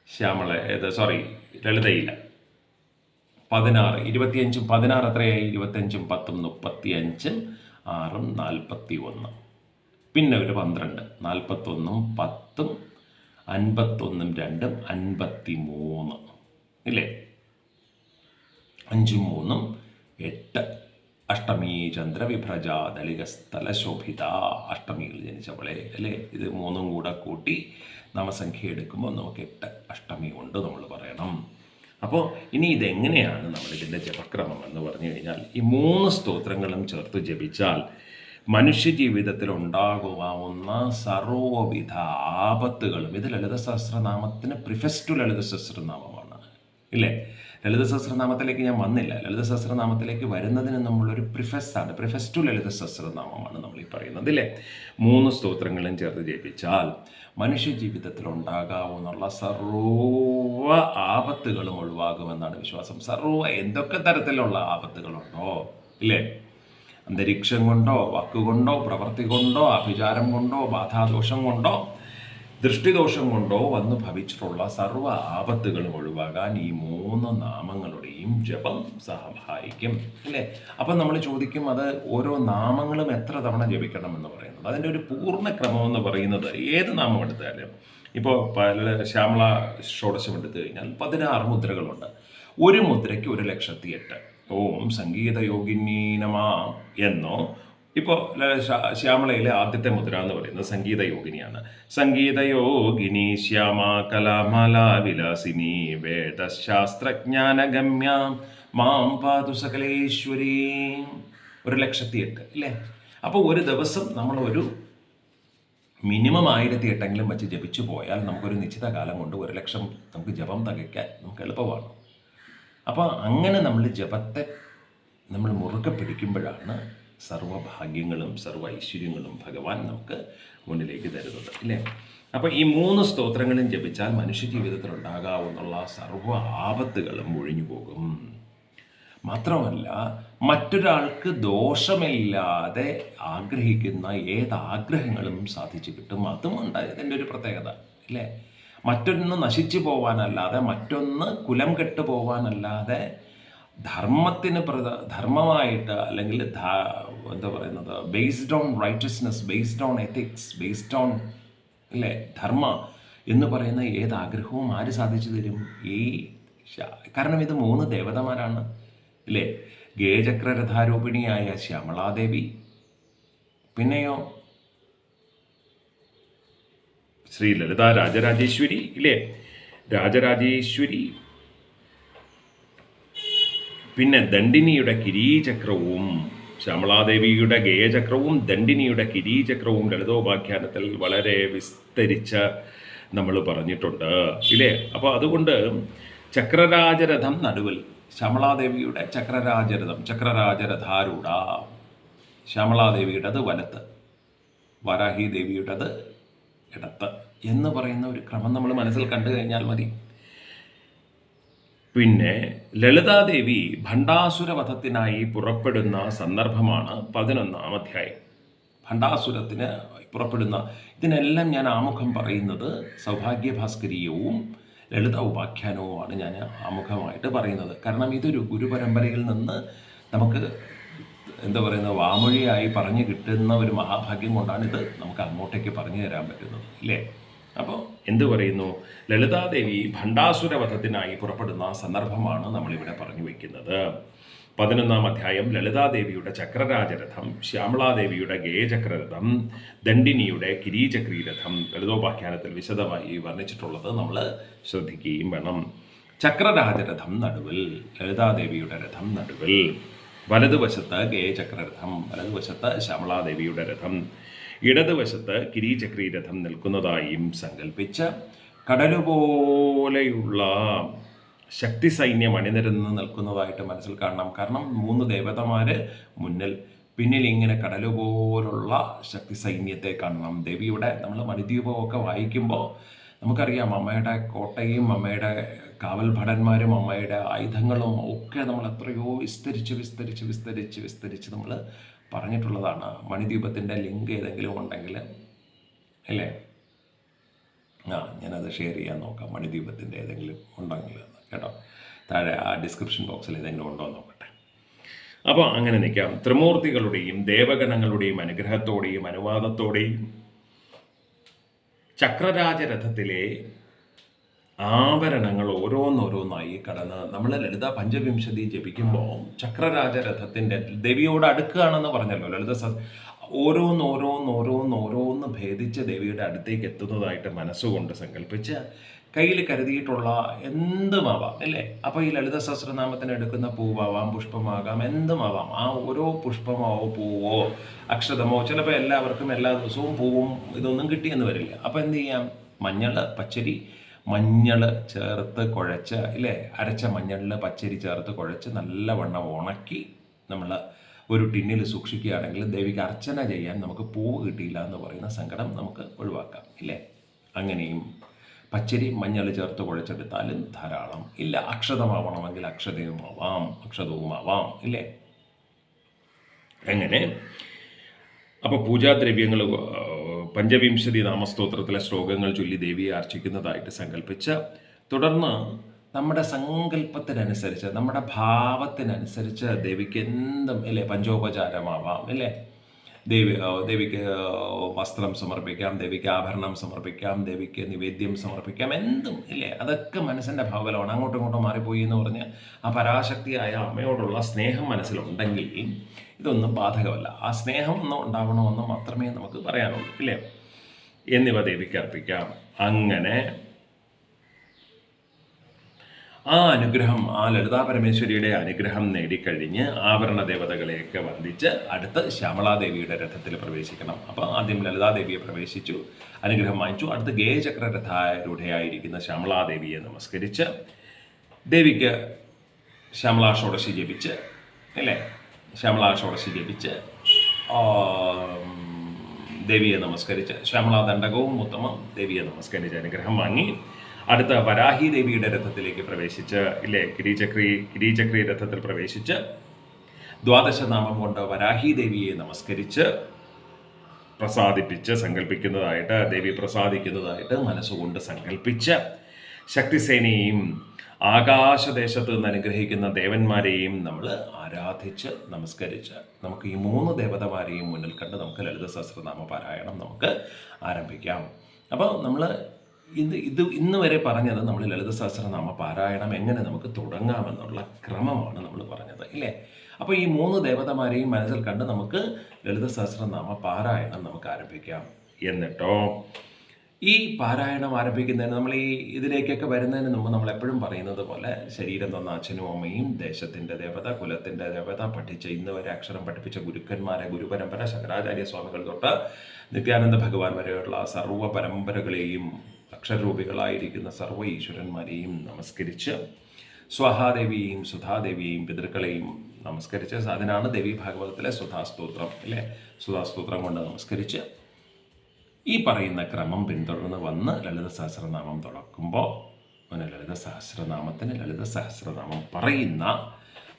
ശ്യാമള ലളിതയില്ല. 16, 25, 16 എത്രയായി? 25, 10, 35, 6, 41. പിന്നെ ഒരു 12, 41, 10, 51, 2, 53 ഇല്ലേ? 5, 3, 8. അഷ്ടമി ചന്ദ്രവിഭ്രജ ദളിക സ്ഥല ശോഭിത. അഷ്ടമികൾ ജനിച്ചവളെ അല്ലേ? ഇത് 3 കൂടെ കൂട്ടി നാമസംഖ്യ എടുക്കുമ്പോൾ നമുക്ക് 8 അഷ്ടമി കൊണ്ട് നമ്മൾ പറയണം. അപ്പോൾ ഇനി ഇതെങ്ങനെയാണ് നമ്മളിതിൻ്റെ ജപക്രമം എന്ന് പറഞ്ഞു കഴിഞ്ഞാൽ, ഈ 3 സ്തോത്രങ്ങളും ചേർത്ത് ജപിച്ചാൽ മനുഷ്യജീവിതത്തിൽ ഉണ്ടാകുവാവുന്ന സർവ്വവിധ ആപത്തുകളും, ഇത് ലളിത സഹസ്രനാമത്തിന് പ്രിഫസ് ടു ലളിത സഹസ്രനാമമാണ് ഇല്ലേ? ലളിത സഹസ്രനാമത്തിലേക്ക് ഞാൻ വന്നില്ല. ലളിത സഹസ്രനാമത്തിലേക്ക് വരുന്നതിന് നമ്മളൊരു പ്രിഫസ്സാണ്. പ്രിഫസ് ടു ലളിത സഹസ്രനാമമാണ് നമ്മൾ ഈ പറയുന്നത് ഇല്ലേ? 3 സ്തോത്രങ്ങളും ചേർത്ത് ജപിച്ചാൽ മനുഷ്യജീവിതത്തിൽ ഉണ്ടാകാവുന്ന സർവ്വ ആപത്തുകളും ഒഴിവാകുമെന്നാണ് വിശ്വാസം. എന്തൊക്കെ തരത്തിലുള്ള ആപത്തുകളുണ്ടോ ഇല്ലേ? അന്തരീക്ഷം കൊണ്ടോ, വാക്കുകൊണ്ടോ, പ്രവൃത്തി കൊണ്ടോ, അഭിചാരം കൊണ്ടോ, ബാധാദോഷം കൊണ്ടോ, ദൃഷ്ടിദോഷം കൊണ്ടോ വന്നു ഭവിച്ചിട്ടുള്ള സർവ്വ ആപത്തുകളും ഒഴിവാകാൻ ഈ 3 നാമങ്ങളുടെയും ജപം സഹായിക്കും അല്ലേ? അപ്പം നമ്മൾ ചോദിക്കും, അത് ഓരോ നാമങ്ങളും എത്ര തവണ ജപിക്കണം എന്ന് പറയുന്നത്. അതിൻ്റെ ഒരു പൂർണ്ണക്രമം എന്ന് പറയുന്നത് ഏത് നാമം എടുത്താലും, ഇപ്പോൾ ശ്യാമള ഷോഡശം എടുത്തു കഴിഞ്ഞാൽ 16 മുദ്രകളുണ്ട്. ഒരു മുദ്രയ്ക്ക് 1,08,000. ഓം സംഗീതയോഗിനി നമ എന്നോ, ഇപ്പോൾ ശ്യാമളയിലെ ആദ്യത്തെ മുദ്ര എന്ന് പറയുന്നത് സംഗീതയോഗിനിയാണ്. സംഗീതയോഗിനി ശ്യാമ കലാമാല വിലാസിനി വേദശാസ്ത്രജ്ഞാനഗമ്യ മാം പാതു സകലേശ്വരി. 1,08,000 അല്ലേ? അപ്പോൾ ഒരു ദിവസം നമ്മളൊരു മിനിമം 1,008 വെച്ച് ജപിച്ചു പോയാൽ നമുക്കൊരു നിശ്ചിത കാലം കൊണ്ട് 1,00,000 നമുക്ക് ജപം തികയ്ക്കാൻ നമുക്ക് എളുപ്പമാണ്. അപ്പോൾ അങ്ങനെ നമ്മൾ ജപത്തെ നമ്മൾ മുറുകെ പിടിക്കുമ്പോഴാണ് സർവ്വഭാഗ്യങ്ങളും സർവ്വ ഐശ്വര്യങ്ങളും ഭഗവാൻ നമുക്ക് മുന്നിലേക്ക് തരുന്നത് അല്ലേ? അപ്പോൾ ഈ 3 സ്തോത്രങ്ങളും ജപിച്ചാൽ മനുഷ്യജീവിതത്തിൽ ഉണ്ടാകാവുന്ന സർവ്വ ആപത്തുകളും ഒഴിഞ്ഞു പോകും. മാത്രമല്ല, മറ്റൊരാൾക്ക് ദോഷമില്ലാതെ ആഗ്രഹിക്കുന്ന ഏതാഗ്രഹങ്ങളും സാധിച്ചു കിട്ടും. അതുമുണ്ട് ഇതിൻ്റെ ഒരു പ്രത്യേകത അല്ലേ? മറ്റൊന്ന് നശിച്ചു പോവാനല്ലാതെ, മറ്റൊന്ന് കുലം കെട്ടു പോവാനല്ലാതെ, ധർമ്മത്തിന് ധർമ്മമായിട്ട്, അല്ലെങ്കിൽ എന്താ പറയുന്നത്, based on righteousness, based on ethics, based on അല്ലേ ധർമ്മ എന്ന് പറയുന്ന ഏതാഗ്രഹവും ആര് സാധിച്ചു തരും? കാരണം ഇത് 3 ദേവതമാരാണ് അല്ലേ? ഗേചക്രരഥാരൂപിണിയായ ശ്യാമളാദേവി, പിന്നെയോ ശ്രീ ലളിത രാജരാജേശ്വരി ഇല്ലേ, രാജരാജേശ്വരി. പിന്നെ ദണ്ഡിനിയുടെ കിരീചക്രവും, ശ്യാമളാദേവിയുടെ ഗേയചക്രവും ദണ്ഡിനിയുടെ കിരീചക്രവും ലളിതോപാഖ്യാനത്തിൽ വളരെ വിസ്തരിച്ച് നമ്മൾ പറഞ്ഞിട്ടുണ്ട് ഇല്ലേ. അപ്പോൾ അതുകൊണ്ട് ചക്രരാജരഥം നടുവിൽ, ശ്യാമളാദേവിയുടെ ചക്രരാജരഥം, ചക്രരാജരഥാരൂഢ, ശ്യാമളാദേവിയുടേത് വലത്ത്, വാരാഹി ദേവിയുടേത് ഇടത്ത് എന്ന് പറയുന്ന ഒരു ക്രമം നമ്മൾ മനസ്സിൽ കണ്ടു കഴിഞ്ഞാൽ മതി. പിന്നെ ലളിതാദേവി ഭണ്ഡാസുരവധത്തിനായി പുറപ്പെടുന്ന സന്ദർഭമാണ് 11-ാം അധ്യായം. ഭണ്ഡാസുരത്തിന് പുറപ്പെടുന്ന, ഇതിനെല്ലാം ഞാൻ ആമുഖം പറയുന്നത് സൗഭാഗ്യഭാസ്കരീയവും ലളിത ഉപാഖ്യാനവുമാണ് ഞാൻ ആമുഖമായിട്ട് പറയുന്നത്. കാരണം ഇതൊരു ഗുരുപരമ്പരയിൽ നിന്ന് നമുക്ക് എന്താ പറയുന്നത്, വാമൊഴിയായി പറഞ്ഞു കിട്ടുന്ന ഒരു മഹാഭാഗ്യം കൊണ്ടാണ് ഇത് നമുക്ക് അങ്ങോട്ടേക്ക് പറഞ്ഞു തരാൻ പറ്റുന്നത് ഇല്ലേ. അപ്പോൾ എന്തു പറയുന്നു, ലളിതാദേവി ഭണ്ഡാസുരവധത്തിനായി പുറപ്പെടുന്ന സന്ദർഭമാണ് നമ്മളിവിടെ പറഞ്ഞു വയ്ക്കുന്നത്. 11-ാം അധ്യായം ലളിതാദേവിയുടെ ചക്രരാജരഥം, ശ്യാമളാദേവിയുടെ ഗേയചക്രരഥം, ദണ്ഡിനിയുടെ കിരീചക്രീരഥം ലളിതോപാഖ്യാനത്തിൽ വിശദമായി വർണ്ണിച്ചിട്ടുള്ളത് നമ്മൾ ശ്രദ്ധിക്കുകയും വേണം. ചക്രരാജരഥം നടുവിൽ, ലളിതാദേവിയുടെ രഥം നടുവിൽ, വലതുവശത്ത് ഗേയചക്രരഥം, വലതുവശത്ത് ശ്യാമളാദേവിയുടെ രഥം, ഇടതുവശത്ത് കിരീചക്രീരഥം നിൽക്കുന്നതായും സങ്കല്പിച്ച് കടലുപോലെയുള്ള ശക്തി സൈന്യം അണിനിരന്ന് നിൽക്കുന്നതായിട്ട് മനസ്സിൽ കാണണം. കാരണം 3 ദേവതമാർ മുന്നിൽ, പിന്നിൽ ഇങ്ങനെ കടലുപോലുള്ള ശക്തി സൈന്യത്തെ കാണണം. ദേവിയുടെ നമ്മൾ മണിദ്വീപമൊക്കെ വായിക്കുമ്പോൾ നമുക്കറിയാം, അമ്മയുടെ കോട്ടയും അമ്മയുടെ കാവൽ ഭടന്മാരും അമ്മയുടെ ആയുധങ്ങളും ഒക്കെ നമ്മൾ എത്രയോ വിസ്തരിച്ച് നമ്മൾ പറഞ്ഞിട്ടുള്ളതാണ്. മണിദ്വീപത്തിൻ്റെ ലിങ്ക് ഏതെങ്കിലും ഉണ്ടെങ്കിൽ അല്ലേ, ഞാനത് ഷെയർ ചെയ്യാൻ നോക്കാം. മണിദ്വീപത്തിൻ്റെ ഏതെങ്കിലും ഉണ്ടെങ്കിൽ കേട്ടോ, താഴെ ആ ഡിസ്ക്രിപ്ഷൻ ബോക്സിൽ ഏതെങ്കിലും ഉണ്ടോ എന്ന് നോക്കട്ടെ. അപ്പോൾ അങ്ങനെ നിൽക്കാം. ത്രിമൂർത്തികളുടെയും ദേവഗണങ്ങളുടെയും അനുഗ്രഹത്തോടെയും അനുവാദത്തോടെയും ചക്രരാജരഥത്തിലെ ആഭരണങ്ങൾ ഓരോന്നോരോന്നായി കടന്ന് നമ്മൾ ലളിത പഞ്ചവിംശതി ജപിക്കുമ്പോൾ ചക്രരാജരഥത്തിൻ്റെ ദേവിയോട് അടുക്കുകയാണെന്ന് പറഞ്ഞല്ലോ. ലളിത ഓരോന്ന് ഭേദിച്ച് ദേവിയുടെ അടുത്തേക്ക് എത്തുന്നതായിട്ട് മനസ്സുകൊണ്ട് സങ്കല്പിച്ച് കയ്യിൽ കരുതിയിട്ടുള്ള എന്തുമാവാം അല്ലേ. അപ്പോൾ ഈ ലളിത സഹസ്രനാമത്തിന് എടുക്കുന്ന പൂവാവാം, പുഷ്പമാകാം, എന്തുമാവാം. ആ ഓരോ പുഷ്പമോ പൂവോ അക്ഷതമോ, ചിലപ്പോൾ എല്ലാവർക്കും എല്ലാ ദിവസവും പൂവും ഇതൊന്നും കിട്ടിയെന്ന് വരില്ല. അപ്പോൾ എന്ത് ചെയ്യാം, മഞ്ഞൾ, പച്ചരി, മഞ്ഞൾ ചേർത്ത് കുഴച്ച് ഇല്ലേ, അരച്ച മഞ്ഞളിൽ പച്ചരി ചേർത്ത് കുഴച്ച് നല്ലവണ്ണം ഉണക്കി നമ്മൾ ഒരു ടിന്നിൽ സൂക്ഷിക്കുകയാണെങ്കിൽ ദേവിക്ക് അർച്ചന ചെയ്യാൻ നമുക്ക് പൂവ് കിട്ടിയില്ല എന്ന് പറയുന്ന സങ്കടം നമുക്ക് ഒഴിവാക്കാം ഇല്ലേ. അങ്ങനെയും പച്ചരി മഞ്ഞൾ ചേർത്ത് കുഴച്ചെടുത്താലും ധാരാളം. ഇല്ല അക്ഷതമാവണമെങ്കിൽ അക്ഷതവുമാവാം ഇല്ലേ. അങ്ങനെ അപ്പോൾ പൂജാദ്രവ്യങ്ങൾ പഞ്ചവിംശതി നാമസ്തോത്രത്തിലെ ശ്ലോകങ്ങൾ ചൊല്ലി ദേവിയെ അർച്ചിക്കുന്നതായിട്ട് സങ്കല്പിച്ച് തുടർന്ന് നമ്മുടെ സങ്കല്പത്തിനനുസരിച്ച് നമ്മുടെ ഭാവത്തിനനുസരിച്ച് ദേവിക്ക് എന്തും അല്ലേ, പഞ്ചോപചാരമാവാം അല്ലേ. ദേവിക്ക് വസ്ത്രം സമർപ്പിക്കാം, ദേവിക്ക് ആഭരണം സമർപ്പിക്കാം, ദേവിക്ക് നിവേദ്യം സമർപ്പിക്കാം, എന്തും ഇല്ലേ. അതൊക്കെ മനസ്സിൻ്റെ ഭാവബലമാണ്. അങ്ങോട്ടും ഇങ്ങോട്ടും മാറിപ്പോയി എന്ന് പറഞ്ഞ് ആ പരാശക്തിയായ അമ്മയോടുള്ള സ്നേഹം മനസ്സിലുണ്ടെങ്കിൽ ഇതൊന്നും ബാധകമല്ല. ആ സ്നേഹം ഒന്നും ഉണ്ടാവണമെന്ന് മാത്രമേ നമുക്ക് പറയാനുള്ളൂ ഇല്ലേ. എന്നിവ ദേവിക്ക് അർപ്പിക്കാം. അങ്ങനെ ആ അനുഗ്രഹം, ആ ലളിതാ പരമേശ്വരിയുടെ അനുഗ്രഹം നേടിക്കഴിഞ്ഞ് ആഭരണ ദേവതകളെയൊക്കെ വന്ദിച്ച് അടുത്ത് ശ്യാമളാദേവിയുടെ രഥത്തിൽ പ്രവേശിക്കണം. അപ്പോൾ ആദ്യം ലളിതാദേവിയെ പ്രവേശിച്ചു, അനുഗ്രഹം വാങ്ങിച്ചു. അടുത്ത് ഗേയചക്രരഥാരൂഢയായിരിക്കുന്ന ശ്യാമളാദേവിയെ നമസ്കരിച്ച് ദേവിക്ക് ശ്യാമളാ ഷോഡശി ജപിച്ച് അല്ലേ, ശ്യാമളാ ഷോഡശി ജപിച്ച് ദേവിയെ നമസ്കരിച്ച് ശ്യാമളാ ദണ്ഡകവും ഉത്തമം ദേവിയെ നമസ്കരിച്ച് അനുഗ്രഹം വാങ്ങി അടുത്ത വരാഹി ദേവിയുടെ രഥത്തിലേക്ക് പ്രവേശിച്ച് ഇല്ലേ, കിരീചക്രി രഥത്തിൽ പ്രവേശിച്ച് ദ്വാദശനാമം കൊണ്ട് വരാഹി ദേവിയെ നമസ്കരിച്ച് പ്രസാദിപ്പിച്ച് സങ്കല്പിക്കുന്നതായിട്ട്, ദേവി പ്രസാദിക്കുന്നതായിട്ട് മനസ്സുകൊണ്ട് സങ്കല്പിച്ച് ശക്തിസേനയെയും ആകാശദേശത്ത് നിന്ന് അനുഗ്രഹിക്കുന്ന ദേവന്മാരെയും നമ്മൾ ആരാധിച്ച് നമസ്കരിച്ച് നമുക്ക് ഈ 3 ദേവതമാരെയും മുന്നിൽ കണ്ട് നമുക്ക് ലളിത സഹസ്രനാമ പാരായണം നമുക്ക് ആരംഭിക്കാം. അപ്പോൾ നമ്മൾ ഇന്ന് വരെ പറഞ്ഞത് നമ്മൾ ലളിത സഹസ്രനാമ പാരായണം എങ്ങനെ നമുക്ക് തുടങ്ങാമെന്നുള്ള ക്രമമാണ് നമ്മൾ പറഞ്ഞത് ഇല്ലേ. അപ്പോൾ ഈ 3 ദേവതമാരെയും മനസ്സിൽ കണ്ട് നമുക്ക് ലളിത സഹസ്രനാമ പാരായണം നമുക്ക് ആരംഭിക്കാം. എന്നിട്ടോ ഈ പാരായണം ആരംഭിക്കുന്നതിന് നമ്മൾ ഇതിലേക്കൊക്കെ വരുന്നതിന് മുമ്പ് നമ്മൾ എപ്പോഴും പറയുന്നത് പോലെ ശരീരം തന്ന അച്ഛനും അമ്മയും, ദേശത്തിൻ്റെ ദേവത, കുലത്തിൻ്റെ ദേവത, പഠിച്ച ഇന്ന് വരെ അക്ഷരം പഠിപ്പിച്ച ഗുരുക്കന്മാരെ, ഗുരുപരമ്പര ശങ്കരാചാര്യ സ്വാമികൾ തൊട്ട് നിത്യാനന്ദ ഭഗവാൻ വരെയുള്ള സർവ്വ പരമ്പരകളെയും അക്ഷരരൂപികളായിരിക്കുന്ന സർവ്വ ഈശ്വരന്മാരെയും നമസ്കരിച്ച് സ്വഹാദേവിയെയും സുധാദേവിയെയും പിതൃക്കളെയും നമസ്കരിച്ച്, അതിനാണ് ദേവി ഭാഗവതത്തിലെ സുധാസ്തോത്രം അല്ലേ, സുധാസ്തോത്രം കൊണ്ട് നമസ്കരിച്ച് ഈ പറയുന്ന ക്രമം പിന്തുടർന്ന് വന്ന് ലളിത സഹസ്രനാമം തുടക്കുമ്പോൾ ലളിത സഹസ്രനാമത്തിന് ലളിത സഹസ്രനാമം പറയുന്ന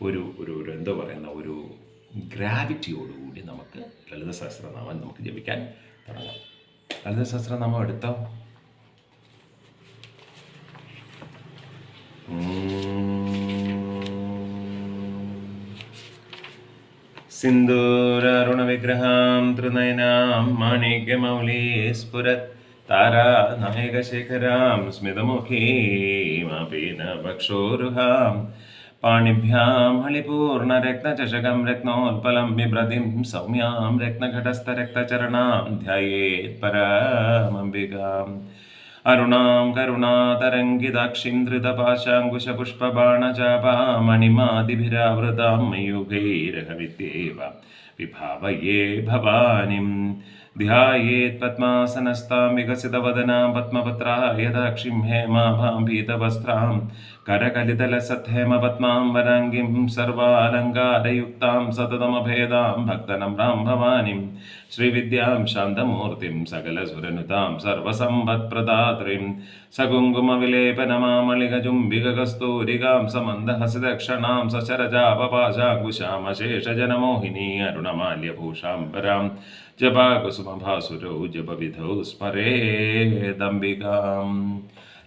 ഒരു ഒരു എന്താ പറയുന്ന ഒരു ഗ്രാവിറ്റിയോടുകൂടി നമുക്ക് ലളിത സഹസ്രനാമം നമുക്ക് ജപിക്കാൻ തുടങ്ങാം. ലളിത സഹസ്രനാമം എടുത്തോ. സിന്ദൂരാരുണവിഗ്രഹാം ത്രിനയനാം മാണിക്യമൗലീ സ്ഫുരത് താരാനായകശേഖരാം സ്മിതമുഖീമപീനവക്ഷോരുഹാം പാണിഭ്യാം ഹളിപൂർണരത്നചഷകം രത്നോത്പലം ബിഭ്രതിം സൗമ്യാം രത്നഘടസ്ഥരക്തചരണാം ധ്യായേത് പരാമംബികാം അരുണാം കരുണാതരംഗിതാക്ഷിം ധൃതപാശാങ്കുശപുഷ്പബാണചാപാമണിമാതിഭിരാവൃതാം മയൂഖൈരഹവിദ്യേവ വിഭാവയേ ഭവാനിം ധ്യായേത് പദ്മാസനസ്താം വികസിതവദനാം പത്മപത്രായദാക്ഷിം ഹേമാഭാം പീതവസ്ത്രാം കരകലിതലസദ്ധേമപത്മാം വരാംഗിം സർവാലങ്കാരയുക്താം സതതമഭേദാം ഭക്തനമ്രാം ഭവാനിം ശ്രീവിദ്യാം ശാന്തമൂർത്തിം സകലസുരനുതാം സർവസമ്പത്പ്രദാത്രിം സകുങ്കുമവിലേപനമാമളികചുംബികകസ്തൂരികാം സമന്ദഹസിതക്ഷണാം സചരജാപപാശാങ്കുശാമശേഷജനമോഹിനി അരുണമാല്യഭൂഷാംബരാം ജപാകുസുമഭാസുരൗ ജപവിധൗ സ്മരേദംബികാം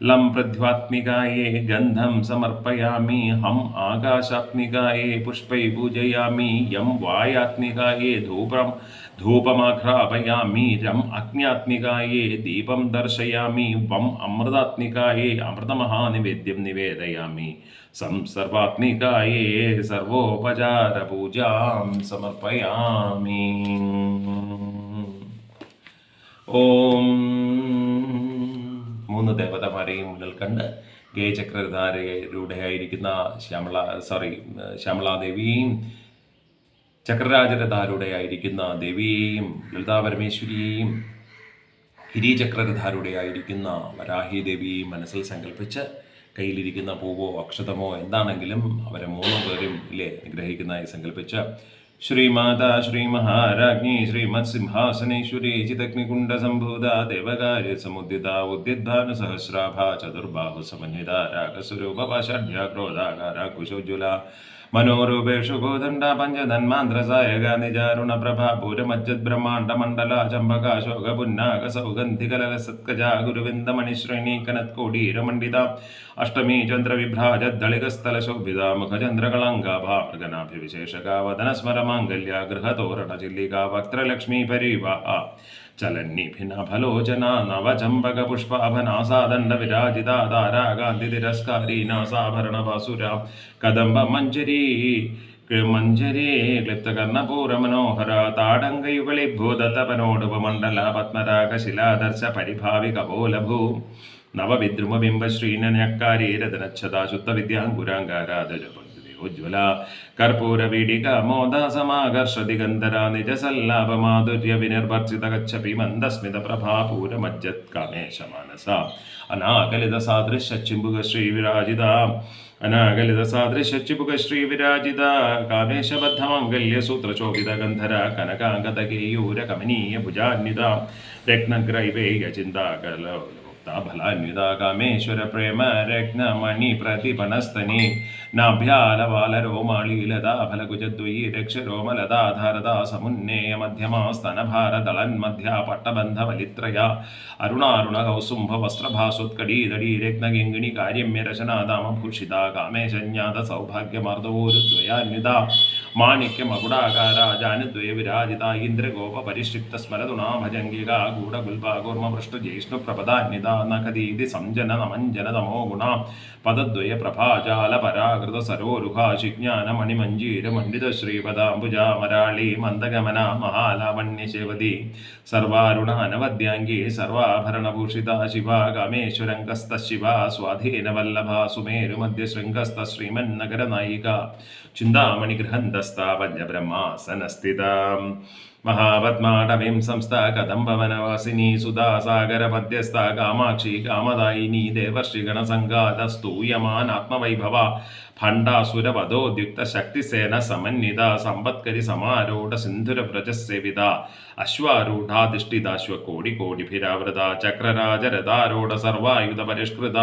ലം പൃഥ്വാത്മികായേ ഗന്ധം സമർപ്പയാമി ഹം ആകാശാത്മികായേ പുഷ്പൈ പൂജയാമി യം വായാത്മികായേ ധൂപമാഘ്രാപയാമി രം അഗ്ന്യാത്മികായേ ദീപം ദർശയാമി വം അമൃതാത്മികായേ അമൃതമഹാനിവേദ്യം നിവേദയാമി സം സർവാത്മികായേ സർവോപചാരപൂജാം സമർപ്പയാമി. ഓം മൂന്ന് ദേവതമാരെയും മുന്നിൽ കണ്ട് ഗേചക്രധാരയുടെ ആയിരിക്കുന്ന ശ്യാമളാദേവിയെയും ചക്രരാജരധാരുടെ ആയിരിക്കുന്ന ദേവിയെയും ലളിതാപരമേശ്വരിയെയും ഗിരിചക്രധാരുടെ ആയിരിക്കുന്ന വരാഹി ദേവിയെയും മനസ്സിൽ സങ്കല്പിച്ച് കയ്യിലിരിക്കുന്ന പൂവോ അക്ഷതമോ എന്താണെങ്കിലും അവരെ മൂന്ന് പേരും അനുഗ്രഹിക്കുന്നതായി സങ്കല്പിച്ച് ശ്രീമാതാ ശ്രീമഹാരാജ്ഞി ശ്രീമത് സിംഹാസനേശ്വരി ചിതഗ്നികുണ്ഡസംഭൂത ദേവകാര്യസമുദ്യത ഉദ്യദ്ഭാനുസഹസ്രാഭ ചതുർബാഹു സമന്വിത രാഗസ്വരൂപപാഷാഢ്യാക്രോധാകാര കുശോജ്വല മനോരൂപേഷു ഗോദണ്ഡ പഞ്ചധന്മാന്ത്രസായക നിജാരുണപ്രഭ പൂരമജ്ജദ്ബ്രഹ്മാണ്ഡമണ്ഡല ചമ്പകാശോകപുന്നാക സൗഗന്ധികലസത്കജ ഗുരുവിന്ദമണിശ്രേണി കനത്കോടീരമണ്ഡിത അഷ്ടമീ ചന്ദ്രവിഭ്രാജദ്ദളികസ്ഥലശോഭിത മുഖചന്ദ്രകളാംഗാഭ മൃഗനാഭിവിശേഷക വദനസ്മരമാംഗല്യ ഗൃഹതോരണചില്ലിക വക്ത്രലക്ഷ്മീ പരിവാഹ ചലന്നിഭിനഫലോചന നവചമ്പകപുഷ്പാഭനാസാദണ്ഡ വിരാജിത താരാകാന്തിരസ്കാരി നാസാഭരണവാസുര കദംബ മഞ്ജരീ ക്ലിപ്തകർണപൂരമനോഹര താടങ്കയുഗളിഭൂതതപനോടുപമണ്ഡല പത്മരാഗശിലാദർശ പരിഭാവികപോലഭൂ നവവിദ്രുമബിംബശ്രീനന്യക്കാരീ രതനച്ഛതാ ശുദ്ധവിദ്യാങ്കുരാങ്കാരാധജോജ്വല കർപ്പൂരവീടിക മോദാസമാകർഷദിഗന്ധര നിജസല്ലാപമാധുര്യ വിനിർഭർജിത ഗച്ഛപി മന്ദസ്മിത പ്രഭാപൂരമജ്ജത് കാമേശമാനസ അനാകലിത സാദൃശ ചിമ്പുക ശ്രീവിരാജിത അനാകലിത സാദൃശ ചിബുക ശ്രീവിരാജിത കാമേശബദ്ധമംഗല്യ സൂത്രശോഭിത ഗന്ധര കനകാംഗതകേയൂര കമനീയ ഭുജാന്വിത രത്നഗ്രൈവേയ ചിന്താകല ഫലാന്വിത കാമേശ്വര പ്രേമ രത്നമണി പ്രതിപനസ്തനി നാഭ്യാലവാലരോമാളീലതാ ഫലകുജദ്വയീ രക്ഷരോമലതാധാരതാ സമുന്നേയ മധ്യമാ സ്തനഭാരദളന്മധ്യാ പട്ടബന്ധവലിത്രയ അരുണാരുണ കൗസുംഭ വസ്ത്രഭാസുത്കടീതടീ രത്നകിങ്കിണി കാര്യമ്യരശനാദാമഭൂഷിത കാമേശജ്ഞാത സൗഭാഗ്യമാർദ്ദവോരുദ്വയാന്വിത മാണിക്യമകുടാകാര ജാനുദ്വയ വിരാജിത ഇന്ദ്രഗോപ പരിഷ്ഠിപ്ത സ്മരതുണാ ഭജംഗിക ഗൂഢഗുൽഭാകൂർമ്മപൃഷ്ടു ജ്യേഷ്ണു പ്രപദാന്യത നഖദീതി സംജന നമഞ്ജന തമോ ഗുണ പദദ്വയ പ്രഭാജാല പരാകൃത സരോരുഹാശിജ്ഞാന മണിമഞ്ജീര മണ്ഡിത ശ്രീപദാംബുജാമരാളി മന്ദഗമന മഹാലാവണ്യശേവതി സർവാരുണ അനവദ്യാംഗി സർവാഭരണഭൂഷിത ശിവ കാമേശ്വരംഗസ്ത ശിവ സ്വാധീനവല്ലഭ സുമേരുമധ്യശൃംഗസ്ത ശ്രീമന്നഗരനായിക ചിന്താമണിഗൃഹന്തസ്ഥ പഞ്ചബ്രഹ്മാസനസ്ഥിത മഹാപത്മാടവീം സംസ്ഥ കദംബവനവാസിനി സുധാ സാഗര മധ്യസ്ഥ കാമാക്ഷി കാമദായിനി ദേവർഷിഗണസംഘാത സ്തൂയമാനാത്മവൈഭവ ഭണ്ഡാസുരവധോദ്യുക്ത ശക്തിസേന സമന്വിത സമ്പത്കരി സമാരൂഢ സിന്ധുരവ്രജസേവിത അശ്വാരൂഢാധിഷ്ഠിതാശ്വകോടികോടിഭിരാവൃത ചക്രരാജരഥാരൂഢ സർവായുധ പരിഷ്കൃത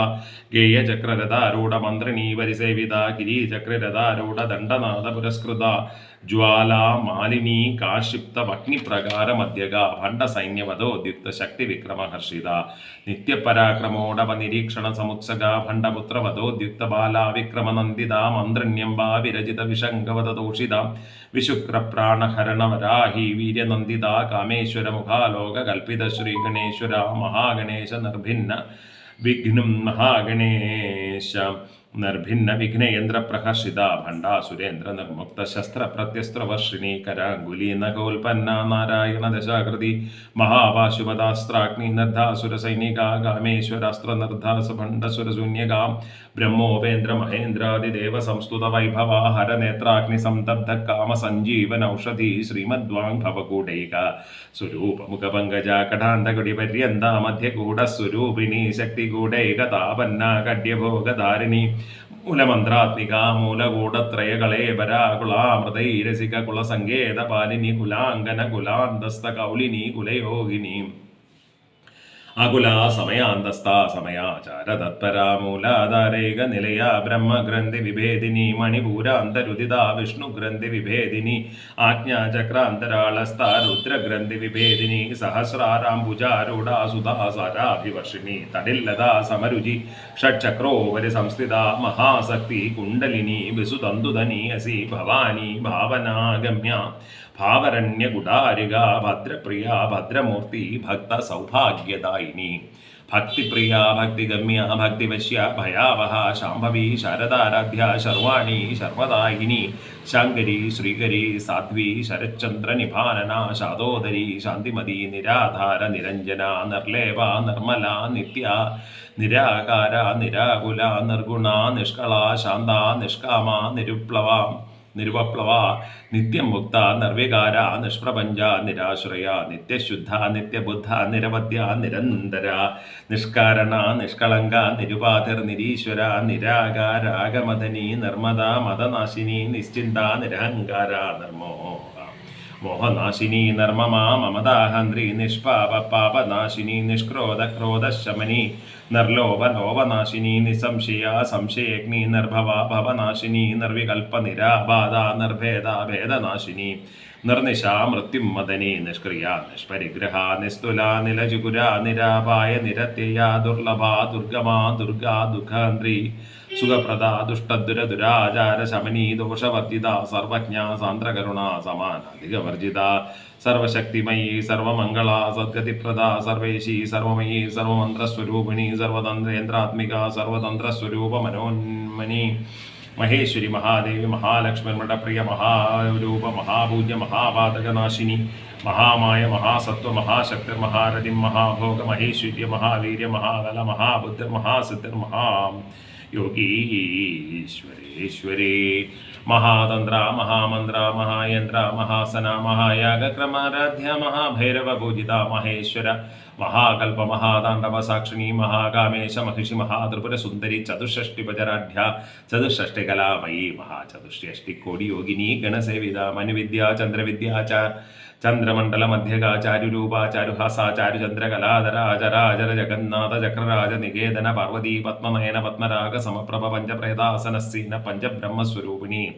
ഗേയചക്രരഥാരൂഢ മന്ത്രിണീ പരിസേവിത കിരീചക്രരഥാരൂഢ ദണ്ഡനാഥ പുരസ്കൃത ജ്വാലാ മാലിനീ കാക്ഷിപ്ത അഗ്നിപ്രകാര മധ്യക ഭണ്ഡസൈന്യവധോദ്യുക്ത ശക്തി വിക്രമഹർഷിത നിത്യപരാക്രമോടവ നിരീക്ഷണ സമുത്സക ഭണ്ഡപുത്രവധോദ്യുക്ത ബാലാ വിക്രമനന്ദിത മന്ത്രിണ്യംബാ വിരചിത വിശങ്കവതദോഷിത വിശുക്രപ്രാണഹരണവരാഹി വീര്യനന്ദിത കാമേശ്വര മുഖാലോക കൽപ്പിത ശ്രീഗണേശ്വര മഹാഗണേശ നിർഭിന്ന വിഘ്നം മഹാഗണേശ നിർഭിന്ന വിഘ്നേന്ദ്ര പ്രഹർഷിത ഭണ്ഡാസുരേന്ദ്ര നിർമുക്ത ശസ്ത്ര പ്രത്യസ്ത്രവർഷിണി കരാങ്കുലി നഖോൽപന്ന നാരായണ ദശാകൃതി മഹാപാശുപതാസ്ത്രാഗ്നി നിർദ്ധാസുര സൈനിക കാമേശ്വരാസ്ത്ര നിർദ്ധാസ ഭണ്ഡസുരശൂന്യക ബ്രഹ്മോപേന്ദ്ര മഹേന്ദ്രാദിദേവ സംസ്തുത വൈഭവ ഹരനേത്രാഗ്നി സംതബ്ധ കാമ സഞ്ജീവൻ ഔഷധി ശ്രീമദ്വാങ് ഭവകൂടൈക സ്വരൂപമുഖ പങ്കജ കടാന്തകുടി പര്യന്ത മധ്യകൂടസ്വരൂപിണി ശക്തികൂടൈക താപന്ന കഡ്യഭോഗധാരിണി മൂലമന്ത്രാത്മിക മൂലകൂടത്രയകളേബരാകുളാമൃതൈരസിക കുലസങ്കേത പാലിനി കുലാംഗന കുലാന്തസ്ഥ കൗലിനി കുലയോഗിനി അകുലാ സമയാന്തസ്ഥ സമയാചാര തത്പരാ മൂലാധാരൈക നിലയ ബ്രഹ്മഗ്രന്ഥി വിഭേദിനി മണിപൂരാന്തരുദിത വിഷ്ണുഗ്രന്ഥി വിഭേദിനി ആജ്ഞാചക്രാന്തരാളസ്ഥ രുദ്രഗ്രന്ഥി വിഭേദിനി സഹസ്രാരാംബുജാരൂഢ സുധാസാരാഭിവർഷിണി തടില്ലതാ സമരുചി ഷഡ്ചക്രോപരി സംസ്ഥിത മഹാശക്തി കുണ്ടലിനി വിസുതന്തുധനി അസി ഭവാനി ഭാവനാഗമ്യ ഭാവരണ്യകുടാരിക ഭദ്രപ്രിയ ഭദ്രമൂർത്തി ഭക്ത സൗഭാഗ്യദായിനി ഭക്തിപ്രിയ ഭക്തിഗമ്യ ഭക്തിവശ്യ ഭയാവഹ ശാംഭവി ശാരദാരാധ്യ ശർവാണി ശർവദായിനി ശങ്കരി ശ്രീകരി സാധ്വി ശരച്ചന്ദ്ര നിഭാനന ശാദോദരി ശാന്തിമതി നിരാധാര നിരഞ്ജന നിർലേപ നിർമ്മല നിത്യ നിരാകാര നിരാകുല നിർഗുണ നിഷ്കള ശാന്ത നിഷ്കാമ നിരുപപ്ലവ നിത്യം മുക്ത നിർവികാര നിഷ്പ്രപഞ്ച നിരാശ്രയ നിത്യശുദ്ധ നിത്യബുദ്ധ നിരവധ്യ നിരന്തര നിഷ്കാരണ നിഷ്കളങ്ക നിരുപാധിർ നിരീശ്വര നിരാകാരാഗമദനി നിർമ്മദ മദനാശിനി നിശ്ചിന്ത നിരഹങ്കാര മോഹനാശിനി നിർമ്മമാ മമതാഹന്ത്രി നിഷ്പാപ പാപനാശിനി നിഷ്ക്രോധ ക്രോധശമനി നിർലോഭലോഭനാശിനി നിസംശയ സംശയഗ്നി നിർഭവ ഭവനാശിനി നിർവികൽപ്പ നിരാബാധ നിർഭേദ ഭേദനാശിനി നിർനിശ മൃത്യും മദനി നിഷ്ക്രിയ നിഷ്പരിഗ്രഹ നിസ്തുല നിലജുഗുര നിരാപായ നിരത്യയ ദുർലഭ ദുർഗമാ ദുർഗാ ദുഃഖാന്ത്രി സുഖപ്രദ ദുഷ്ടദുരദുരാചാര ശമനി ദോഷവർജിത സർവജ്ഞ സാന്ദ്രകരുണ സമാനാധികവർജിത സർവശക്തിമയി സർവമംഗള സദ്ഗതിപ്രദ സർവേശി സർവമയി സർവമന്ത്രസ്വരൂപിണി സർവതന്ത്രേന്ദ്രാത്മിക സർവതന്ത്രസ്വരൂപ മനോന്മനി മഹേശ്വരി മഹാദേവി മഹാലക്ഷ്മിർമൃഡപ്രിയ മഹാരൂപ മഹാപൂജ്യ മഹാപാതകനാശിനി മഹാമായ മഹാസത്വ മഹാശക്തിർ മഹാരഥി മഹാഭോഗ മഹേശ്വര്യ മഹാവീര്യ മഹാബല മഹാബുദ്ധിർ മഹാസിദ്ധിർ മഹാ യോഗീശ്വരേശ്വരേ മഹാതന്ത്ര മഹാമന്ത്ര മഹായന്ത്ര മഹാസന മഹായാഗക്രമാരാധ്യ മഹാഭൈരവ പൂജിത മഹേശ്വര മഹാകൽപ മഹാതാണ്ഡവ സാക്ഷിണി മഹാകാമേശ മഹിഷി മഹാത്രിപുര സുന്ദരി ചതുഷ്ഷഷ്ടിപചരാഢ്യ ചതുഷ്ഷഷ്ടികലാമയീ മഹാചതുഷ്ടി യോഗിനി ഗണസേവിത മനുവിദ്യ ചന്ദ്രവിദ്യ ചന്ദ്രമണ്ഡല മധ്യക ചാരുരൂപ ചാരുഹാസ ചാരുചന്ദ്രകലാധര അജരാജര ജഗന്നാഥ ചക്രരാജ നികേതന പാർവതി പത്മനയന പത്മരാഗ സമപ്രഭ പഞ്ചപ്രേതാസനസ്സീന പഞ്ചബ്രഹ്മസ്വരൂപിണി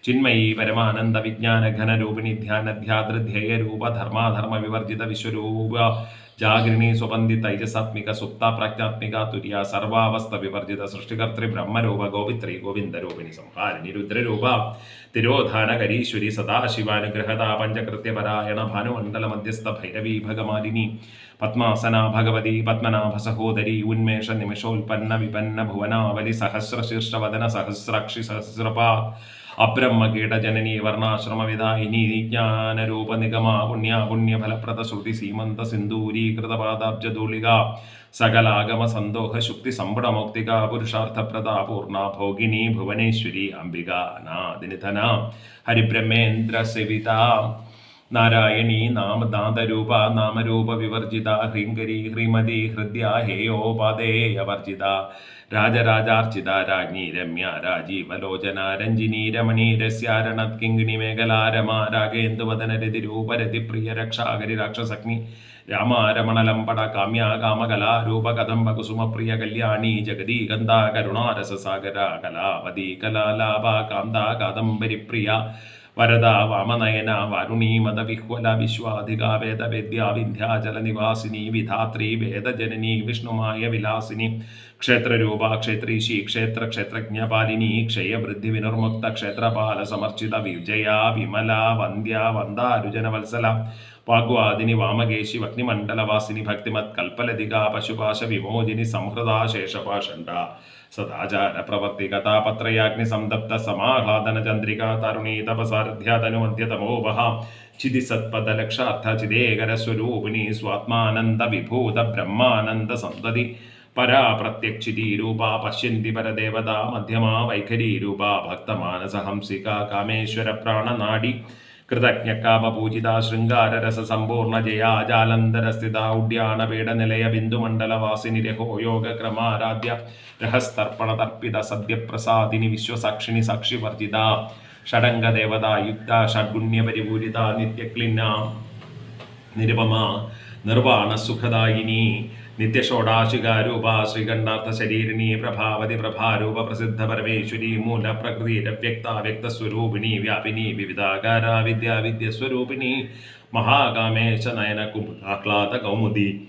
ചിന്മയീ പരമാനന്ദ വിജ്ഞാന ഘനരൂപിണി ധ്യാനധ്യാതൃധ്യേയ രൂപ ധർമാധർമ്മ വിവർജിത വിശ്വരൂപ ജാഗരിണി സ്വപന്തി തൈജസാത്മിക സുപ്ത പ്രാജ്ഞാത്മിക തുര്യ സർവാവസ്ഥ വിവർജിത സൃഷ്ടികർത്തൃ ബ്രഹ്മരൂപ ഗോപിത്രി ഗോവിന്ദരൂപിണി സംഹാരിണി രുദ്രരൂപ തിരോധാനകരീശ്വരി സദാശിവാനുഗ്രഹത പഞ്ചകൃത്യപരായണ ഭാനുമണ്ഡല മധ്യസ്ഥ ഭൈരവീ ഭഗമാലിനി പത്മാസന ഭഗവതി പത്മനാഭ സഹോദരി ഉന്മേഷ നിമിഷോൽപ്പന്ന വിപന്ന ഭുവനാവലി സഹസ്രശീർഷവദന സഹസ്രാക്ഷി സഹസ്രപാ അബ്രഹ്മകീട ജനനി വർണ്ണാശ്രമ വിധായിനി ജ്ഞാനരൂപ നിഗമ പുണ്യഫലപ്രദ ശ്രുതി സീമന്ത സിന്ദൂരീകൃത പാദാബ്ജതൂലിക സകലാഗമ സന്തോഷ ശുക്തി സമ്പടമൗക്തിക പുരുഷാർത്ഥപ്രദ പൂർണ്ണ ഭോഗിനി ഭുവനേശ്വരി അംബിക അനാദിനിധന ഹരിബ്രഹ്മേന്ദ്ര സേവിത നാരായണീ നാമദാതരൂപ നാമരൂപ വിവർജിത ഹ്രീങ്കരി ഹ്രീമതി ഹൃദ്യ ഹേയോപാദേയവർജിത രാജരാജാർച്ചിത രാജ്ഞി രമ്യ രാജീവലോചന രഞ്ജിനി രമണി രസ്യാരണത് കിങ്കിണി മേഖലാരമ രാഗേന്ദുവദന രതിരൂപരതി പ്രിയ രക്ഷാകരി രാക്ഷസഗ്നി രാമാരമണലംപട കാമ്യ കാമകലാരൂപ കദംബ കുസുമപ്രിയ കല്യാണി ജഗതി ഗന്ധ കരുണാരസസാഗര കലാവതി കലാലാഭ കാന്ത കാദംബരി പ്രിയ വരദ വാമനയന വാരുണീ മദവിഹ്വല വിശ്വാധിക വേദവേദ്യ വിന്ധ്യാചല നിവാസിനി വിധാത്രി വേദജനനി വിഷ്ണുമായ വിലാസിനി ക്ഷേത്രരൂപ ക്ഷേത്രീശി ക്ഷേത്രജ്ഞപാലിനി ക്ഷയവൃദ്ധി വിനിർമുക്ത ക്ഷേത്രപാല സമർച്ചിത വിജയ വിമല വന്ദ്യ വന്ദാരുജന വത്സല വാഗ്വാദിനി വാമകേശി വഗ്നിമണ്ഡലവാസിനി ഭക്തിമത് കൽപ്പലതിക പശുപാശ വിമോചിനി സംഹൃദാ ശേഷപാഷണ്ഡ സദാചാര പ്രവർത്തികതാപത്രയാഗ്നി സംതപ്ത സമാഹ്ലാദന ചന്ദ്രിക തരുണീ തപസാരധ്യാതനുമധ്യതമോപഹ ചിതി സത്പദലക്ഷാർത്ഥ ചിദേകര സ്വരൂപിണി സ്വാത്മാനന്ദ വിഭൂത ബ്രഹ്മാനന്ദ സന്തതി പരാ പ്രത്യക്ഷിതി രൂപ പശ്യന്തി പരദേവത മധ്യമാ വൈഖരി രൂപ ഭക്തമാനസ ഹംസിക കാമേശ്വര പ്രാണനാടി കൃതജ്ഞകാമപൂജിത ശൃംഗാരരസ സമ്പൂർണ ജയാ ജാലന്ധരസ്ഥിത ഉഡ്യാന പീഠനിലയ ബിന്ദുമണ്ഡലവാസിനി രഹോ യോഗക്രമാരാധ്യ രഹസ്തർപ്പണ തർപ്പിത സദ്യപ്രസാദിനി വിശ്വസാക്ഷിണി സാക്ഷിവർജിത ഷഡംഗദേവത യുക്ത ഷഡ്ഗുണ്യപരിപൂരിത നിത്യക്ലിന്ന നിരുപമ നിർവാണ സുഖദായിനി നിത്യഷോഡാശികാരൂപ ശ്രീകണ്ഠാർത്ഥ ശരീരിണി പ്രഭാവതി പ്രഭാരൂപ പ്രസിദ്ധ പരമേശ്വരി മൂല പ്രകൃതിരവ്യക്ത വ്യക്തസ്വരൂപിണി വ്യാപിനി വിവിധാകാര വിദ്യാവിദ്യസ്വരൂപിണി മഹാകാമേശ നയന ആഹ്ലാദ കൗമുദി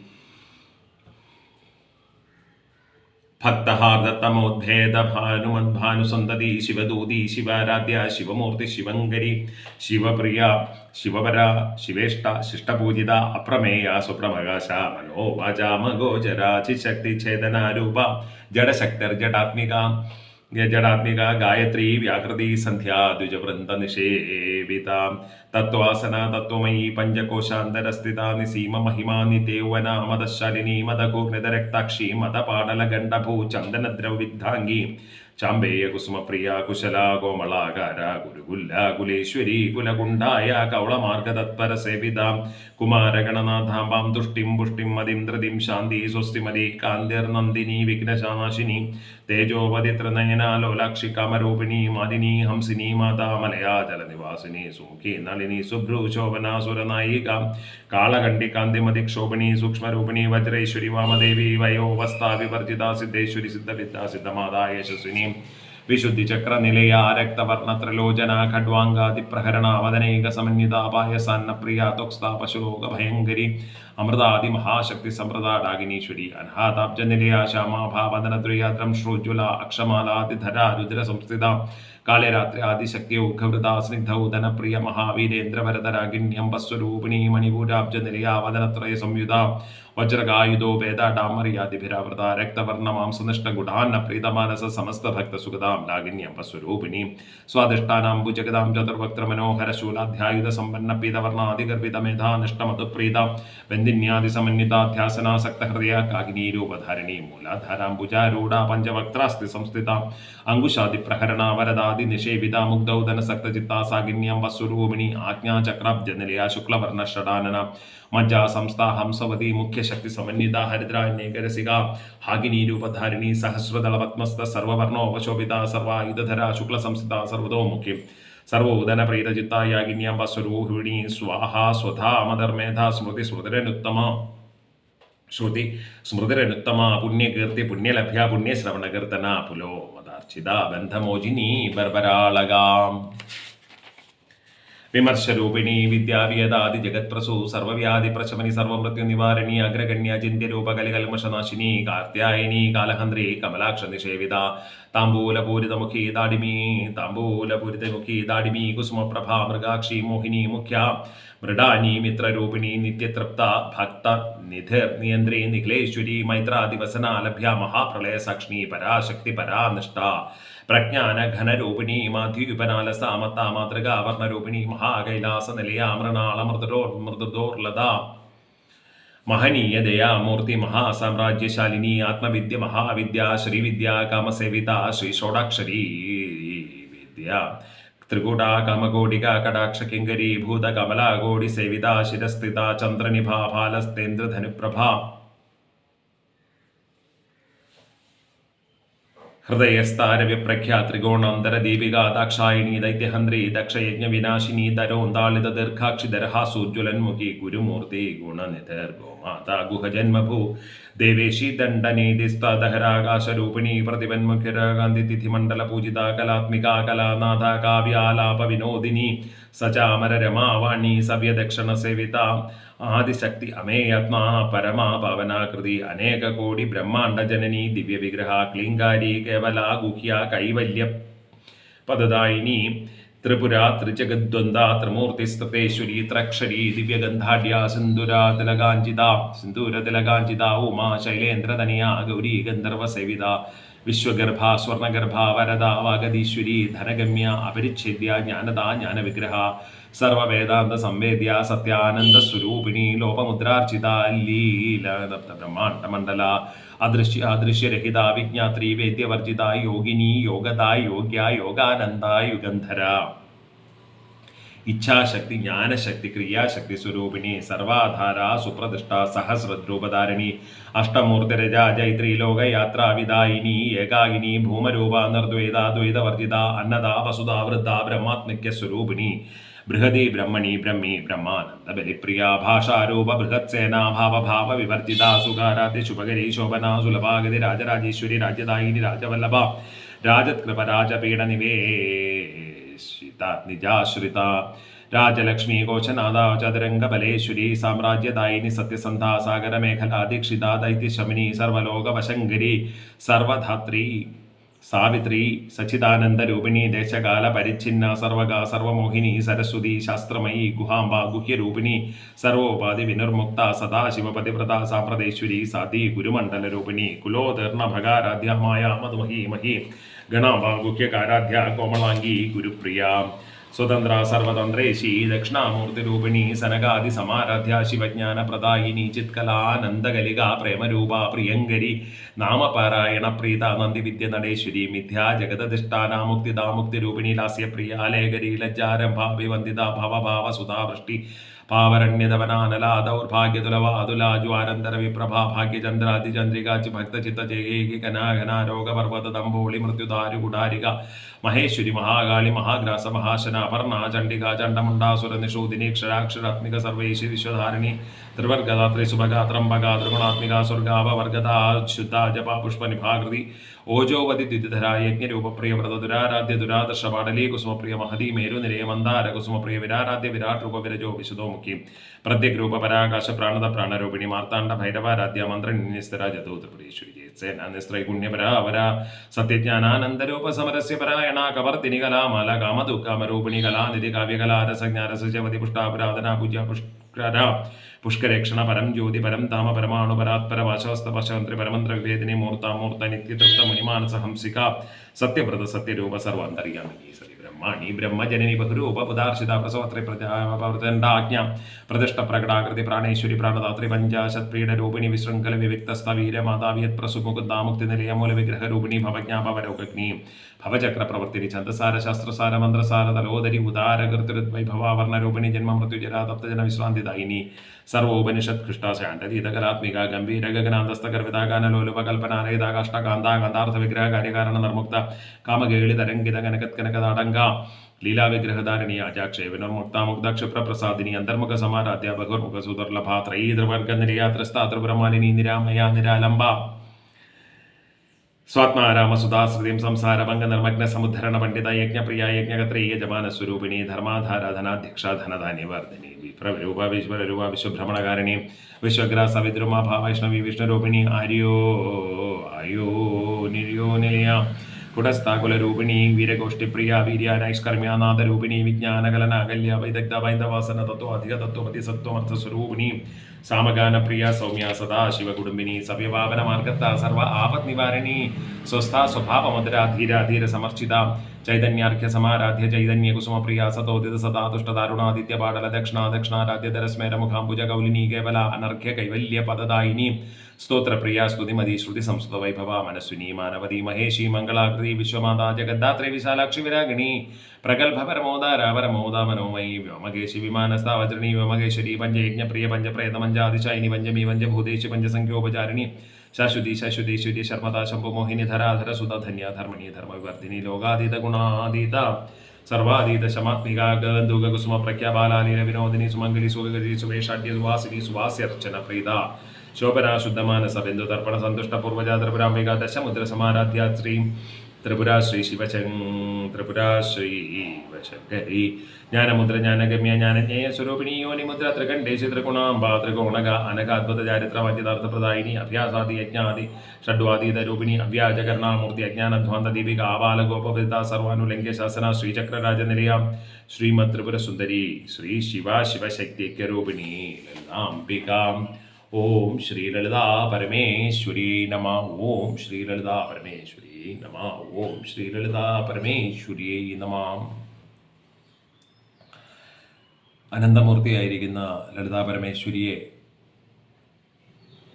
ഭക്തഹാർദത്തമോദ്ധേദ ഭാനുമദ്ഭാനുസന്തതി ശിവദൂതി ശിവാരാധ്യ ശിവമൂർത്തി ശിവങ്കരി ശിവപ്രിയ ശിവപര ശിവേഷ്ട ശിഷ്ടപൂജിത അപ്രമേയ സുപ്രമകാശ മനോവാചാമഗോചരാചിശക്തി ഛേദനാരൂപ ജഡശക്തിർജടാത്മിക ജഡാത്മിക ഗായത്രി വ്യാകൃതി സന്ധ്യാ നിഷേവിത തത്വാസന തത്വമയീ പഞ്ചകോശാന്തരസ്ഥിത നിസീമ മഹിമാ നിതേവന മദശാലിനി മദകൂർണിതരക്താക്ഷി മദപാടല ഗണ്ഡഭൂ ചന്ദനദ്രവിദ്ധാംഗി ചാമ്പേയ കുസുമപ്രിയ കുശല കോമളാകാര ഗുരുകുല്ല കുലേശ്വരി കുലകുണ്ടായ കൗളമാർഗതത്പര സേവിത കുമാരഗണനാഥാംബാം തുഷ്ടിം പുഷ്ടിം മതിന്ദ്രതിം ശാന്തി സ്വസ്തിമതി കാന്തിർനന്ദിനി വിഘ്നശാനാശിനി തേജോപതി ത്രിനയന ലോലാക്ഷി കാമരൂപിണി മാലിനി ഹംസിനി മാതാ മലയാചല നിവാസിനി സുമുഖി നളിനി സുഭ്രു ശോഭന സുരനായിക കാളകണ്ഠി കാന്തിമതി ക്ഷോഭിണി സൂക്ഷ്മരൂപിണി വജ്രേശ്വരി വാമദേവി വയോവസ്ഥാ വിവർജിത സിദ്ധേശ്വരി സിദ്ധവിദ്യ സിദ്ധമാതാ യശസ്വിനി വിശുദ്ധി ചക്ര നിലയ രക്തവർണ്ണ ത്രിലോചന ഖഡ്വാംഗാതിപ്രഹരണ വദനൈക സമന്വിത പായസാന്ന പ്രിയ ത്വക്സ്ഥാ പശുലോക ഭയങ്കരി അമൃതാദി മഹാശക്തി സമൃത ഡാഗിനീശ്വരി അനാഥാബ്ജ നിലയ ശ്യാമാഭാവദനദ്രയാദ്രം ശ്രോജ്വല അക്ഷമാലാതിധര രുദ്ര സംസ്ഥിത കാളിരാത്രി ആദിശക്തി ഉഘവൃത സ്നിഗ്ധൗദന പ്രിയ മഹാവീരേന്ദ്രവരദരാഗിണ്യംബസ്വരൂപിണി മണിപൂരാബ്ജ നിലയ വദനത്രയ സംയുത വജ്രകായുധോ വേദാഡാമര്യാദിഭിരാവൃത രക്തവർണ്ണ മാംസനിഷ്ഠ ഗുഡാന്ന പ്രീതമാനസ സമസ്ത ഭക്ത സുഗതാം ലാഗിന്യംബസ്വരൂപിണി സ്വാദിഷ്ടാനാംബുജഗതാം ചതുർവക്ത്ര മനോഹര ശൂലാധ്യായുധ സമ്പന്ന പീതവർണ്ണാദിഗർഭിത മേധാനിഷ്ടമതുപ്രീത വെന്ദിന്യാദി സമന്വിതാധ്യാസനാസക്ത ഹൃദയ കാകിനീരൂപധാരിണി മൂലാധാരാംബുജാരൂഢ പഞ്ചവക്ത്രാസ്തി സംസ്ഥിത അങ്കുശാദി പ്രഹരണ വരദാദി നിഷേവിത മുഗ്ധൗദന സക്തചിത്ത സാഗിന്യംബസ്വരൂപിണി ആജ്ഞാചക്രാബ്ജ നിലയ ശുക്ലവർണ്ണ ഷടാനന മജ്ജാ സംസ്ഥാ ഹംസവതി മുഖ്യശക്തി സമന്വിത ഹരിദ്രാന്യേകരസിക ഹാഗിനീരൂപധാരിണി സഹസ്രദള പത്മസ്ഥ സർവവർണോപശോഭിത സർവായുധധര ശുക്ലസംസ്ഥിത സർവതോമുഖി സർവോദന പ്രീതചിത്ത യാഗിന്യംബസ്വരൂപിണി സ്വാഹ സ്വധാ അമധർമേധ സ്മൃതി സ്മൃതിരനുത്തമ പുണ്യകീർത്തി പുണ്യലഭ്യ പുണ്യശ്രവണകീർത്തന പുലോ മദാർച്ചിത ബന്ധമോചിനി ബർബരാളകാം വിമർശരൂപിണി വിദ്യാവിയദാദി ജഗത്പ്രസൂ സർവവ്യാധിപ്രശമനി സർവമൃത്യുനിവാരിണി അഗ്രഗണ്യ ചിന്ത്യരൂപകലികൽമഷനാശിനി കാർത്യായനി കാലഹന്ത്രി കമലാക്ഷനിഷേവിത താംബൂലപൂരിതമുഖി താടിമീ കുസുമപ്രഭാ മൃഗാക്ഷി മോഹിനി മുഖ്യ മൃഡാനി മിത്രരൂപിണി നിത്യതൃപ്ത ഭക്ത നിധിർനിയന്ത്രി നിഖിലേശ്വരി മൈത്രാദിവസനാലഭ്യ മഹാപ്രളയ സാക്ഷിണി പരാശക്തി പരാനിഷ്ഠ പ്രജ്ഞാന ഘനരൂപിണി മാധ്യുപനാലസാമത്ത മാതൃകാവർണരൂപിണി മഹാകൈലാസ നിലയാമൃണാള മൃദുദോർലത മഹനീയ ദയാമൂർത്തി മഹാസാമ്രാജ്യശാലിനി ആത്മവിദ്യ മഹാവിദ്യ ശ്രീവിദ്യ കാമസേവിത ശ്രീ ഷോഡാക്ഷരി വിദ്യ ത്രികുടാ കാമകോടിക കടാക്ഷ കിങ്കരി ഭൂത കമലാകോടി സേവിത ശിരസ്ഥിത ചന്ദ്രനിഭ ഫാലസ്തേന്ദ്രധനുപ്രഭ ഹൃദയസ്ഥാരവിപ്രഖ്യ ത്രികോണാന്തര ദീപിക ദാക്ഷായണി ദൈത്യഹന്ത്രി ദക്ഷയജ്ഞ വിനാശിനി ദരോന്താളിത ദീർഘാക്ഷി ദർഹാസൂജ്വലന്മുഖി ഗുരുമൂർത്തി ഗുണനിധർ ഗോമാതാ ഗുഹജന്മഭൂ ദേവേശി ദണ്ഡനീതിസ്തദഹരാകാശരൂപിണി പ്രതിപന്മുഖിരകാന്തി തിഥിമണ്ഡല പൂജിത കലാത്മിക കലാനാഥ കാവ്യാലാപ വിനോദിനി സചാമര രമാവാണി സവ്യദക്ഷണ സേവിത ആദിശക്തി അമേയാത്മാ പരമാ പവനാകൃതി അനേക കോടി ബ്രഹ്മാണ്ഡ ജനനി ദിവ്യ വിഗ്രഹ ക്ലീങ്കാരി കേവല ഗുഹ്യ കൈവല്യ പദദായിനി ത്രിപുര ത്രിജഗദ്വന്ദ ത്രിമൂർത്തിസ്തേശ്വരി ത്രക്ഷരി ദിവ്യഗന്ധാഢ്യ സിന്ദൂരതിലകാഞ്ചിത ഉമാ ശൈലേന്ദ്രതനയ ഗൗരി ഗന്ധർവ സേവിത വിശ്വഗർഭ സ്വർണഗർഭ വരദ വാഗതീശ്വരി ധനഗമ്യ അപരിച്ഛേദ്യ ജ്ഞാനദ ജ്ഞാനവിഗ്രഹ സർവവേദാന്ത സംവേദ്യ സത്യാനന്ദ സ്വരൂപിണി ലോപമുദ്രാർച്ചിത ലീലദപ്ത ബ്രഹ്മാണ്ഡമണ്ഡല അദൃശ്യരഹിത വിജ്ഞാത്രി വേദ്യവർജിത യോഗിനി യോഗദ യോഗ്യ യോഗാനന്ദ യുഗന്ധര ഇച്ഛാശക്തി ജ്ഞാനശക്തി ക്രിയാശക്തി സ്വരൂപിണി സർവാധാര സുപ്രതിഷ്ഠ സഹസ്രദ്രൂപധാരിണി അഷ്ടമൂർത്തിരജ ജൈത്രി ലോകയാത്രാവിദായിനി ഏകാകിനി ഭൂമരൂപ നിർദ്വൈതാദ്വൈതവർജിത അന്നദ വസുധ വൃദ്ധ ബ്രഹ്മാത്മിക്യ സ്വരൂപിണി ബൃഹതി ബ്രഹ്മണി ബ്രഹ്മി ബ്രഹ്മാനന്ദ ബലിപ്രിയ ഭാഷാരൂപ ബൃഹത്സേനാ ഭാവഭാവ വിവർജിത സുഖാരാധ്യ ശുഭകരി ശോഭന സുലഭാഗതി രാജരാജേശ്വരി രാജ്യദായിനി രാജവല്ലഭ രാജത്കൃപ രാജപീഠ നിവേശിത നിജാശ്രിത രാജലക്ഷ്മി കോശനാഥ ചതുരംഗ ബലേശ്വരി സാമ്രാജ്യദായിനി സത്യസന്ധ സാഗര മേഖലാ ദീക്ഷിത ദൈത്യശമിനി സർവലോകവശങ്കരി സർവധാത്രി സാവിത്രി സച്ചിദാനന്ദരൂപിണി ദേശകാല പരിച്ഛിന്ന സർവകാ സർവമോഹിനി സരസ്വതി ശാസ്ത്രമയി ഗുഹാംബ ഗുഹ്യരൂപിണി സർവോപാധി വിനിർമുക്ത സദാശിവപതിവ്രത സാമ്പ്രദേശ്വരി സാധി ഗുരുമണ്ഡലരൂപിണി കുലോദീർണ ഭഗാരാധ്യ മായ മധുമഹി മഹി ഗണാംബ ഗുഹ്യകാരാധ്യ കോമളാംഗി ഗുരുപ്രിയ സ്വതന്ത്ര സർവതന്ത്രേശി ദക്ഷിണാമൂർത്തിരൂപിണി സനകാദി സമാരാധ്യ ശിവജ്ഞാന പ്രദായിനി ചിത്കലാനന്ദകലിക പ്രേമരൂപ പ്രിയങ്കരി നാമപാരായണ പ്രീത നന്ദിവിദ്യ നടേശ്വരി മിഥ്യാ ജഗദധിഷ്ഠാന മുക്തിദാ മുക്തിരൂപിണി ലാസ്യപ്രിയ ലേഖരി ലജ്ജാരംഭാഭിവന്ദിത ഭവഭാവ സുധാവൃഷ്ടി പാവരണ്യതവനാനല ദൗർഭാഗ്യതുലവാതുല ജ്വാരന്തര വിപ്രഭാ ഭാഗ്യചന്ദ്രാതിചന്ദ്രികാചി ഭക്തചിത്ത ജയേകി ഘനാഘന രോഗപർവ്വതദംബോളി മൃത്യുദാരു കുടാരിക മഹേശ്വരി മഹാകാളി മഹാഗ്രാസ മഹാശന അപർണ ചണ്ഡിക ചണ്ഡമുണ്ടാസുര നിഷൂദിനി ക്ഷരാക്ഷരാത്മിക സർവേശി വിശ്വധാരിണി ത്രിവർഗദാത്രി സുഭഗാ ത്രംബക ത്രിഗുണാത്മിക സ്വർഗാപവർഗത ശുദ്ധ ജപ പുഷ്പനിഭാകൃതി ഓജോവതി ദ്വിധര യജ്ഞരൂപപ്രിയ വ്രത ദുരാരാധ്യ ദുരാദർശ പാടലീ കുസുമപ്രിയ മഹതി മേരുനിരയ മന്ദാര കുസുമപ്രിയ വിരാരാധ്യ വിരാട് രൂപ വിരജോ വിശുദ്ധോമുഖി പ്രത്യഗ്രൂപ പരാകാശ പ്രാണത പ്രാണരൂപിണി മാർത്താണ്ഡ ഭൈരവാരാധ്യ മന്ത്രനിസ്ഥിര ജതോത്പുരീശ്വരി സേനാനിസ്ത്രൈകുണ്യപരാവര സത്യജ്ഞാനാനന്ദരൂപ സമരസ്യ പരായണ കവർത്തിനി കലാമാല കാമദുഃഖാമരൂപിണി കലാനിധി കാവ്യകലാ രസജ്ഞാരസജവതി പുഷ്ടാപുരാധന പൂജ്യ പുഷ്കര പുഷ്കരേക്ഷണ പരം ജ്യോതി പരം താമ പരമാണു പരാത്പര വാശവസ്ത പശവന്ത്രി പരമന്ത്ര വിവേദിനി മൂർത്ത നിത്യതൃപ്ത മുനിമാനസ ഹംസിക സത്യവ്രത സത്യരൂപ സർവാന്തര്യാമിനി സതി ബ്രഹ്മാണി ബ്രഹ്മജനനി ബഹുരൂപ പുദാർശിത പ്രസവത്രി പ്രജാജ്ഞ പ്രതിഷ്ഠ പ്രകടാകൃതി പ്രാണേശ്വരി പ്രാണദാത്രി പഞ്ചാശത് പ്രീഡരൂപിണി വിശൃംഖല വിവിക്തസ്ഥവീര മാതാവിയത് പ്രസുമുകുന്ദാമുക്തി നിലയ മൂല വിഗ്രഹരൂപിണി ഭവജ്ഞാ ഭവരോഗ്നി ഭവചക്ര പ്രവർത്തിനി ഛന്ദസാര ശാസ്ത്രസാര മന്ത്രസാര തലോദരി ഉദാരകൃതിരുദ്വൈഭവാവർണരൂപിണി ജന്മ മൃത്യുജരാ തപ്തജന വിശ്രാന്തിദായിനി സർവോപനിഷത് കൃഷ്ടാശാന്തീതകലാത്മിക ഗംഭീര ഗഗനാന്തസ്തകർവിതാഗാനലോലുപ കൽപ്പനാരേതാകാഷ്ടകാന്താകാന്താർത്ഥ വിഗ്രഹ കാര്യകാരണ നിർമുക്ത കാമകേളി തരംഗിത കനകത്കനകതാടങ്ക ലീലാവിഗ്രഹധാരിണി അജാക്ഷേവിനുർമുക്ത മുക്ത ക്ഷിപ്രപ്രസാദിനി അന്തർമുഖ സമാരാധ്യ ബഹുർമുഖ സുദുർലഭ ത്രയീതൃവർഗ നിലയാ ത്രസ്താതൃപുരമാലിനി നിരാമയ നിരാലംബ സ്വാത്മാരാമസുധാശ്രുതിം സംസാരഭംഗനിർമ്മഗ്ന സമുദ്ധരണ പണ്ഡിത യജ്ഞപ്രിയ യജ്ഞകത്രേ യജമാന സ്വരൂപിണി ധർമാധാര ധനാധ്യക്ഷ ധനധാന്യവർദ്ധിനി വിപ്രരൂപ വിശ്വരൂപ വിശ്വഭ്രമണകാരിണി വിശ്വഗ്രാസ വിദ്രുമാഭാ വൈഷ്ണവി വിഷ്ണുരൂപിണി ആര്യോ ആയോ നിര്യോ നിലയ കുടസ്ഥാകുലരൂപിണി വീരഗോഷ്ഠിപ്രിയ വീര്യാനൈഷ്കർമ്യാനാഥരൂപിണി വിജ്ഞാനകലനാകല്യ വൈദഗ്ധ വൈദവാസന തത്വ അധിക തത്വമതി സത്വമർത്ഥസ്വരൂപിണി സാമഗാനപ്രിയ സൗമ്യ സദാ ശിവകുടുംബിനി സവ്യഭാവന മാർഗത്ത സർവ ആപത് നിവാരിണി സ്വസ്ഥ സ്വഭാവമധുര ധീര ധീര സമർച്ചിത ചൈതന്യാർഘ്യ സമാരാധ്യ ചൈതന്യ കുസുമപ്രിയ സതോദിത സദാ തുഷ്ടദാരുണാദിത്യ പാടല ദക്ഷിണാദക്ഷിണാരാധ്യ ധരസ്മേര മുഖാംബുജ കൗലിനി കേവല അനർഘ്യ കൈവല്യ പദദായിനി സ്തോത്രപ്രിയ സ്തുതിമതി ശ്രുതി സംസ്കൃത വൈഭവ മനസ്വിനി മാനവതി മഹേഷി മംഗളാകൃതി വിശ്വമാതാ ജഗദ്ധാത്രി വിശാലാക്ഷി വിരാഗിണി പ്രഗത്ഭ പരമോദാരാപരമോദ മനോമയി വ്യോമകേശി വിമാനസ്ഥാ വജ്രണി വ്യോമകേശ്വരി പഞ്ചയജ്ഞപ്രിയ പഞ്ചപ്രേതമഞ്ചാതിശായിനി പഞ്ചമി പഞ്ചഭൂതേശി പഞ്ചസംഖ്യോപചാരിണി ശാശ്വതി ശാശ്വതീശ്വരി ശർമ്മദാ ശംഭു മോഹിനി ധരാധര സുധന്യ ധർമ്മണി ധർമ്മവിവർദ്ധിനി ലോകാതീത ഗുണാതീത സർവാതീത ശമാത്മിക ഗന്ധുക കുസുമ പ്രഖ്യാപാലീല വിനോദിനി സുമംഗലി സുഗരി സുവേഷാഢ്യ സുവാസിനി സുവാസ്യർച്ചന പ്രീത ശോഭനാ ശുദ്ധമാനസ ബിന്ദു തർപ്പണ സന്തുഷ്ട പൂർവജാ ത്രിപുരാംബിക ദശമുദ്ര സമാരാധ്യ ശ്രീ ത്രിപുരാ ശ്രീ ത്രിപുരാ ശ്രീ ശിവശങ്കരി ജ്ഞാനമുദ്ര ജ്ഞാനഗമ്യ ജ്ഞാനജ്ഞേയ സ്വരൂപിണി യോനിമുദ്ര ത്രികണ്ഠേശി ത്രിഗുണാംബ ത്രികോണക അനക അദ്ഭുത ചാരിത്ര വഞ്ചിതാർത്ഥപ്രദായിനി അഭ്യാസാദി യജ്ഞാദി ഷഡ്വാദീത രൂപിണി അവ്യാജകർണാമൂർത്തി അജ്ഞാനധ്വാന്ത ദീപിക ആബാലഗോപവിത സർവാനുലംഘ്യ ശാസന ശ്രീചക്രരാജനിലയ ശ്രീമത് ത്രിപുര സുന്ദരി ശ്രീ ശിവ ശിവശക്തിക്യരൂപിണി ലളിതാംബികാം. ഓം ശ്രീലളിതാ പരമേശ്വരി നമ. ഓം ശ്രീലളിതാ പരമേശ്വരി നമ. ഓം ശ്രീലളിതാ പരമേശ്വരി നമ. അനന്തമൂർത്തിയായിരിക്കുന്ന ലളിതാ പരമേശ്വരിയെ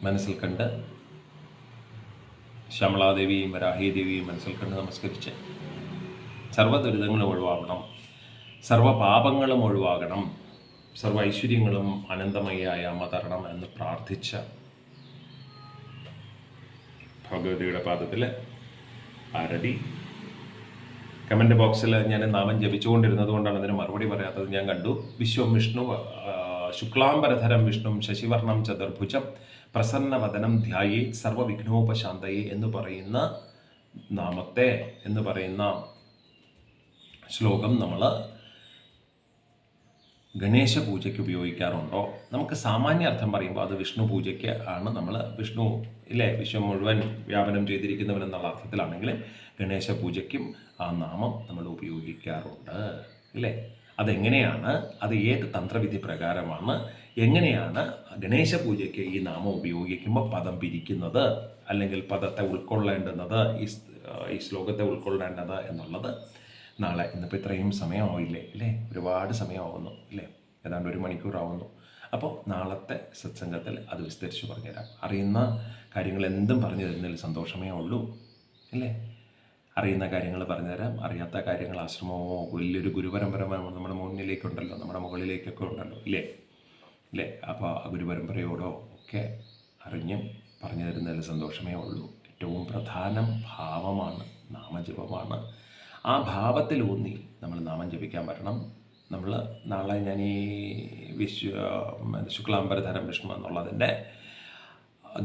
മനസ്സിൽ കണ്ട് ശ്യാമളാദേവിയും വരാഹിദേവിയും മനസ്സിൽ കണ്ട് നമസ്കരിച്ച് സർവ്വ ദുരിതങ്ങളും ഒഴിവാകണം, സർവ്വ പാപങ്ങളും ഒഴിവാകണം, സർവ്വ ഐശ്വര്യങ്ങളും അനന്തമയായ അമ്മ തരണം എന്ന് പ്രാർത്ഥിച്ച ഭഗവതിയുടെ പാദത്തിൽ ആരതി. കമൻറ്റ് ബോക്സിൽ ഞാൻ നാമം ജപിച്ചുകൊണ്ടിരുന്നത് കൊണ്ടാണ് അതിന് മറുപടി പറയാത്തത്. ഞാൻ കണ്ടു. വിശ്വം വിഷ്ണു ശുക്ലാംബരധരം വിഷ്ണു ശശിവർണം ചതുർഭുജം പ്രസന്നവദനം ധ്യായേ സർവവിഘ്നോപശാന്തയെ എന്ന് പറയുന്ന നാമത്തെ എന്ന് പറയുന്ന ശ്ലോകം നമ്മൾ ഗണേശ പൂജയ്ക്ക് ഉപയോഗിക്കാറുണ്ടോ? നമുക്ക് സാമാന്യ അർത്ഥം പറയുമ്പോൾ അത് വിഷ്ണു പൂജയ്ക്ക് ആണ്. നമ്മൾ വിഷ്ണു ഇല്ലേ, വിശ്വം മുഴുവൻ വ്യാപനം ചെയ്തിരിക്കുന്നവൻ എന്നുള്ള അർത്ഥത്തിലാണെങ്കിൽ ഗണേശ പൂജയ്ക്കും ആ നാമം നമ്മൾ ഉപയോഗിക്കാറുണ്ട് ഇല്ലേ. അതെങ്ങനെയാണ്, അത് ഏത് തന്ത്രവിധി പ്രകാരമാണ്, എങ്ങനെയാണ് ഗണേശ പൂജയ്ക്ക് ഈ നാമം ഉപയോഗിക്കുമ്പോൾ പദം പിരിക്കുന്നത്, അല്ലെങ്കിൽ പദത്തെ ഉൾക്കൊള്ളേണ്ടുന്നത്, ഈ ശ്ലോകത്തെ ഉൾക്കൊള്ളേണ്ടത് എന്നുള്ളത് നാളെ, ഇന്നിപ്പോൾ ഇത്രയും സമയമാവില്ലേ ഇല്ലേ, ഒരുപാട് സമയമാവുന്നു ഇല്ലേ, ഏതാണ്ട് 1 മണിക്കൂറാവുന്നു. അപ്പോൾ നാളത്തെ സത്സംഗത്തിൽ അത് വിസ്തരിച്ച് പറഞ്ഞുതരാം. അറിയുന്ന കാര്യങ്ങൾ എന്തും പറഞ്ഞു തരുന്നതിൽ സന്തോഷമേ ഉള്ളൂ ഇല്ലേ. അറിയുന്ന കാര്യങ്ങൾ പറഞ്ഞുതരാം, അറിയാത്ത കാര്യങ്ങൾ ആശ്രമമോ വലിയൊരു ഗുരുപരമ്പര നമ്മുടെ മുന്നിലേക്കുണ്ടല്ലോ, നമ്മുടെ മുകളിലേക്കൊക്കെ ഉണ്ടല്ലോ ഇല്ലേ. അപ്പോൾ ആ ഗുരുപരമ്പരയോടോ ഒക്കെ അറിഞ്ഞും പറഞ്ഞു തരുന്നതിൽ സന്തോഷമേ ഉള്ളൂ. ഏറ്റവും പ്രധാനം ഭാവമാണ്, നാമജപമാണ്. ആ ഭാവത്തിലൂന്നി നമ്മൾ നാമം ജപിക്കാൻ പറ്റണം. നമ്മൾ നാളെ ഞാൻ ഈ ശുക്ലാംബരധരം വിഷ്ണു എന്നുള്ളതിൻ്റെ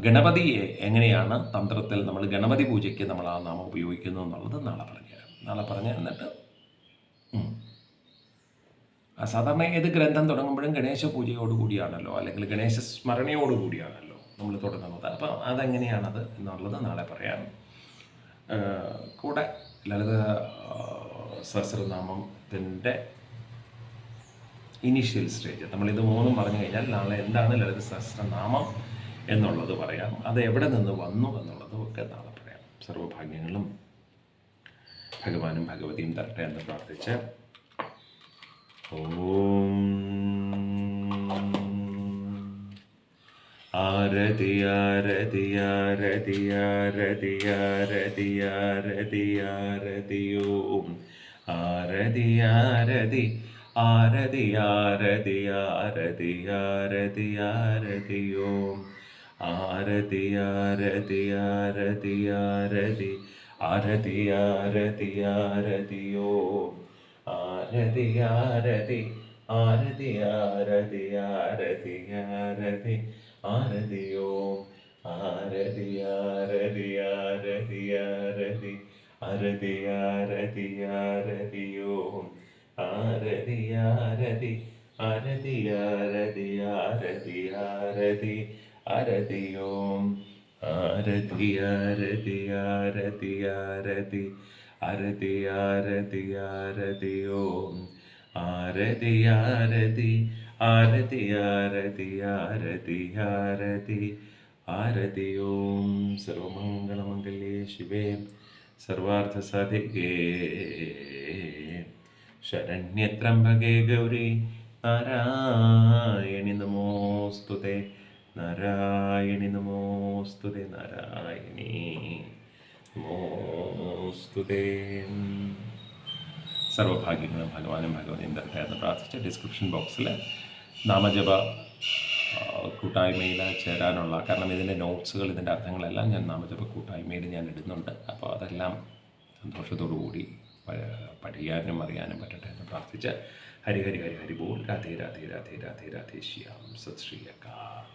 ഗണപതിയെ എങ്ങനെയാണ് തന്ത്രത്തിൽ നമ്മൾ ഗണപതി പൂജയ്ക്ക് നമ്മൾ ആ നാമം ഉപയോഗിക്കുന്നു എന്നുള്ളത് നാളെ പറഞ്ഞുതരാം. നാളെ പറഞ്ഞു തന്നിട്ട് സാധാരണ ഏത് ഗ്രന്ഥം തുടങ്ങുമ്പോഴും ഗണേശ പൂജയോടുകൂടിയാണല്ലോ, അല്ലെങ്കിൽ ഗണേശ സ്മരണയോടുകൂടിയാണല്ലോ നമ്മൾ തുടങ്ങുന്നത്. അപ്പം അതെങ്ങനെയാണത് എന്നുള്ളത് നാളെ പറയാം. കൂടെ ലളിത സഹസ്രനാമത്തിൻ്റെ ഇനീഷ്യൽ സ്റ്റേജ് നമ്മളിത് 3 പറഞ്ഞു കഴിഞ്ഞാൽ നാളെ എന്താണ് ലളിത സഹസ്രനാമം എന്നുള്ളത് പറയാം. അത് എവിടെ നിന്ന് വന്നു എന്നുള്ളതും ഒക്കെ നാളെ പറയാം. സർവഭാഗ്യങ്ങളും ഭഗവാനും ഭഗവതിയും തരട്ടെ എന്ന് പ്രാർത്ഥിച്ച് ഓം ആരതി ആരതി ആരതി ആരതി ആരതി ആരതി ആരതി ഓം ആരതി ആരതി ആരതി ആരതി ആരതി ആരതി ആരതി ഓം ആരതി ആരതി ആരതി ആരതി ആരതി ആരതി ആരതി ഓം ആരതി ആരതി ആരതി ആരതി ആരതി ആരതി ആരതി ഓം ആരതി ആരതി ആരതി ആരതി ആരതി ആരതി ആരതി ഓം ആരതി ആരതി ആരതി ആരതി ആരതി ആരതി ആരതി ഓം ആരതി ആരതി ആരതി ആരതി ആരതി ആരതി ആരതി ഓം ആരതി ആരതി ആരതി ആരതി ആരതി ആരതി ആരതി ഓം സർവമംഗളമംഗല്യേ ശിവേ സർവാർത്ഥസാധികേ ശരണ്യത്രംബകേ ഗൗരി നാരായണി നമോസ്തുതേ നാരായണി നമോസ്തുതേ നാരായണി നമോസ്തുതേ. സർവഭാഗ്യങ്ങളും ഭഗവാനും ഭഗവതിയും തരട്ടെ എന്ന് പ്രാർത്ഥിച്ച് ഡിസ്ക്രിപ്ഷൻ ബോക്സിൽ നാമജപ കൂട്ടായ്മയിൽ ചേരാനുള്ള, കാരണം ഇതിൻ്റെ നോട്ട്സുകൾ, ഇതിൻ്റെ അർത്ഥങ്ങളെല്ലാം ഞാൻ നാമജപ കൂട്ടായ്മയിൽ ഞാൻ ഇടുന്നുണ്ട്. അപ്പോൾ അതെല്ലാം സന്തോഷത്തോടു കൂടി പഠിക്കാനും അറിയാനും പറ്റട്ടെ എന്ന് പ്രാർത്ഥിച്ച് ഹരി ഹരി ഹരി ഹരി ബോൾ. രാധേ രാധേ രാധേ രാധേ രാധേ ശ്യാം. സത് ശ്രീ അകാൽ.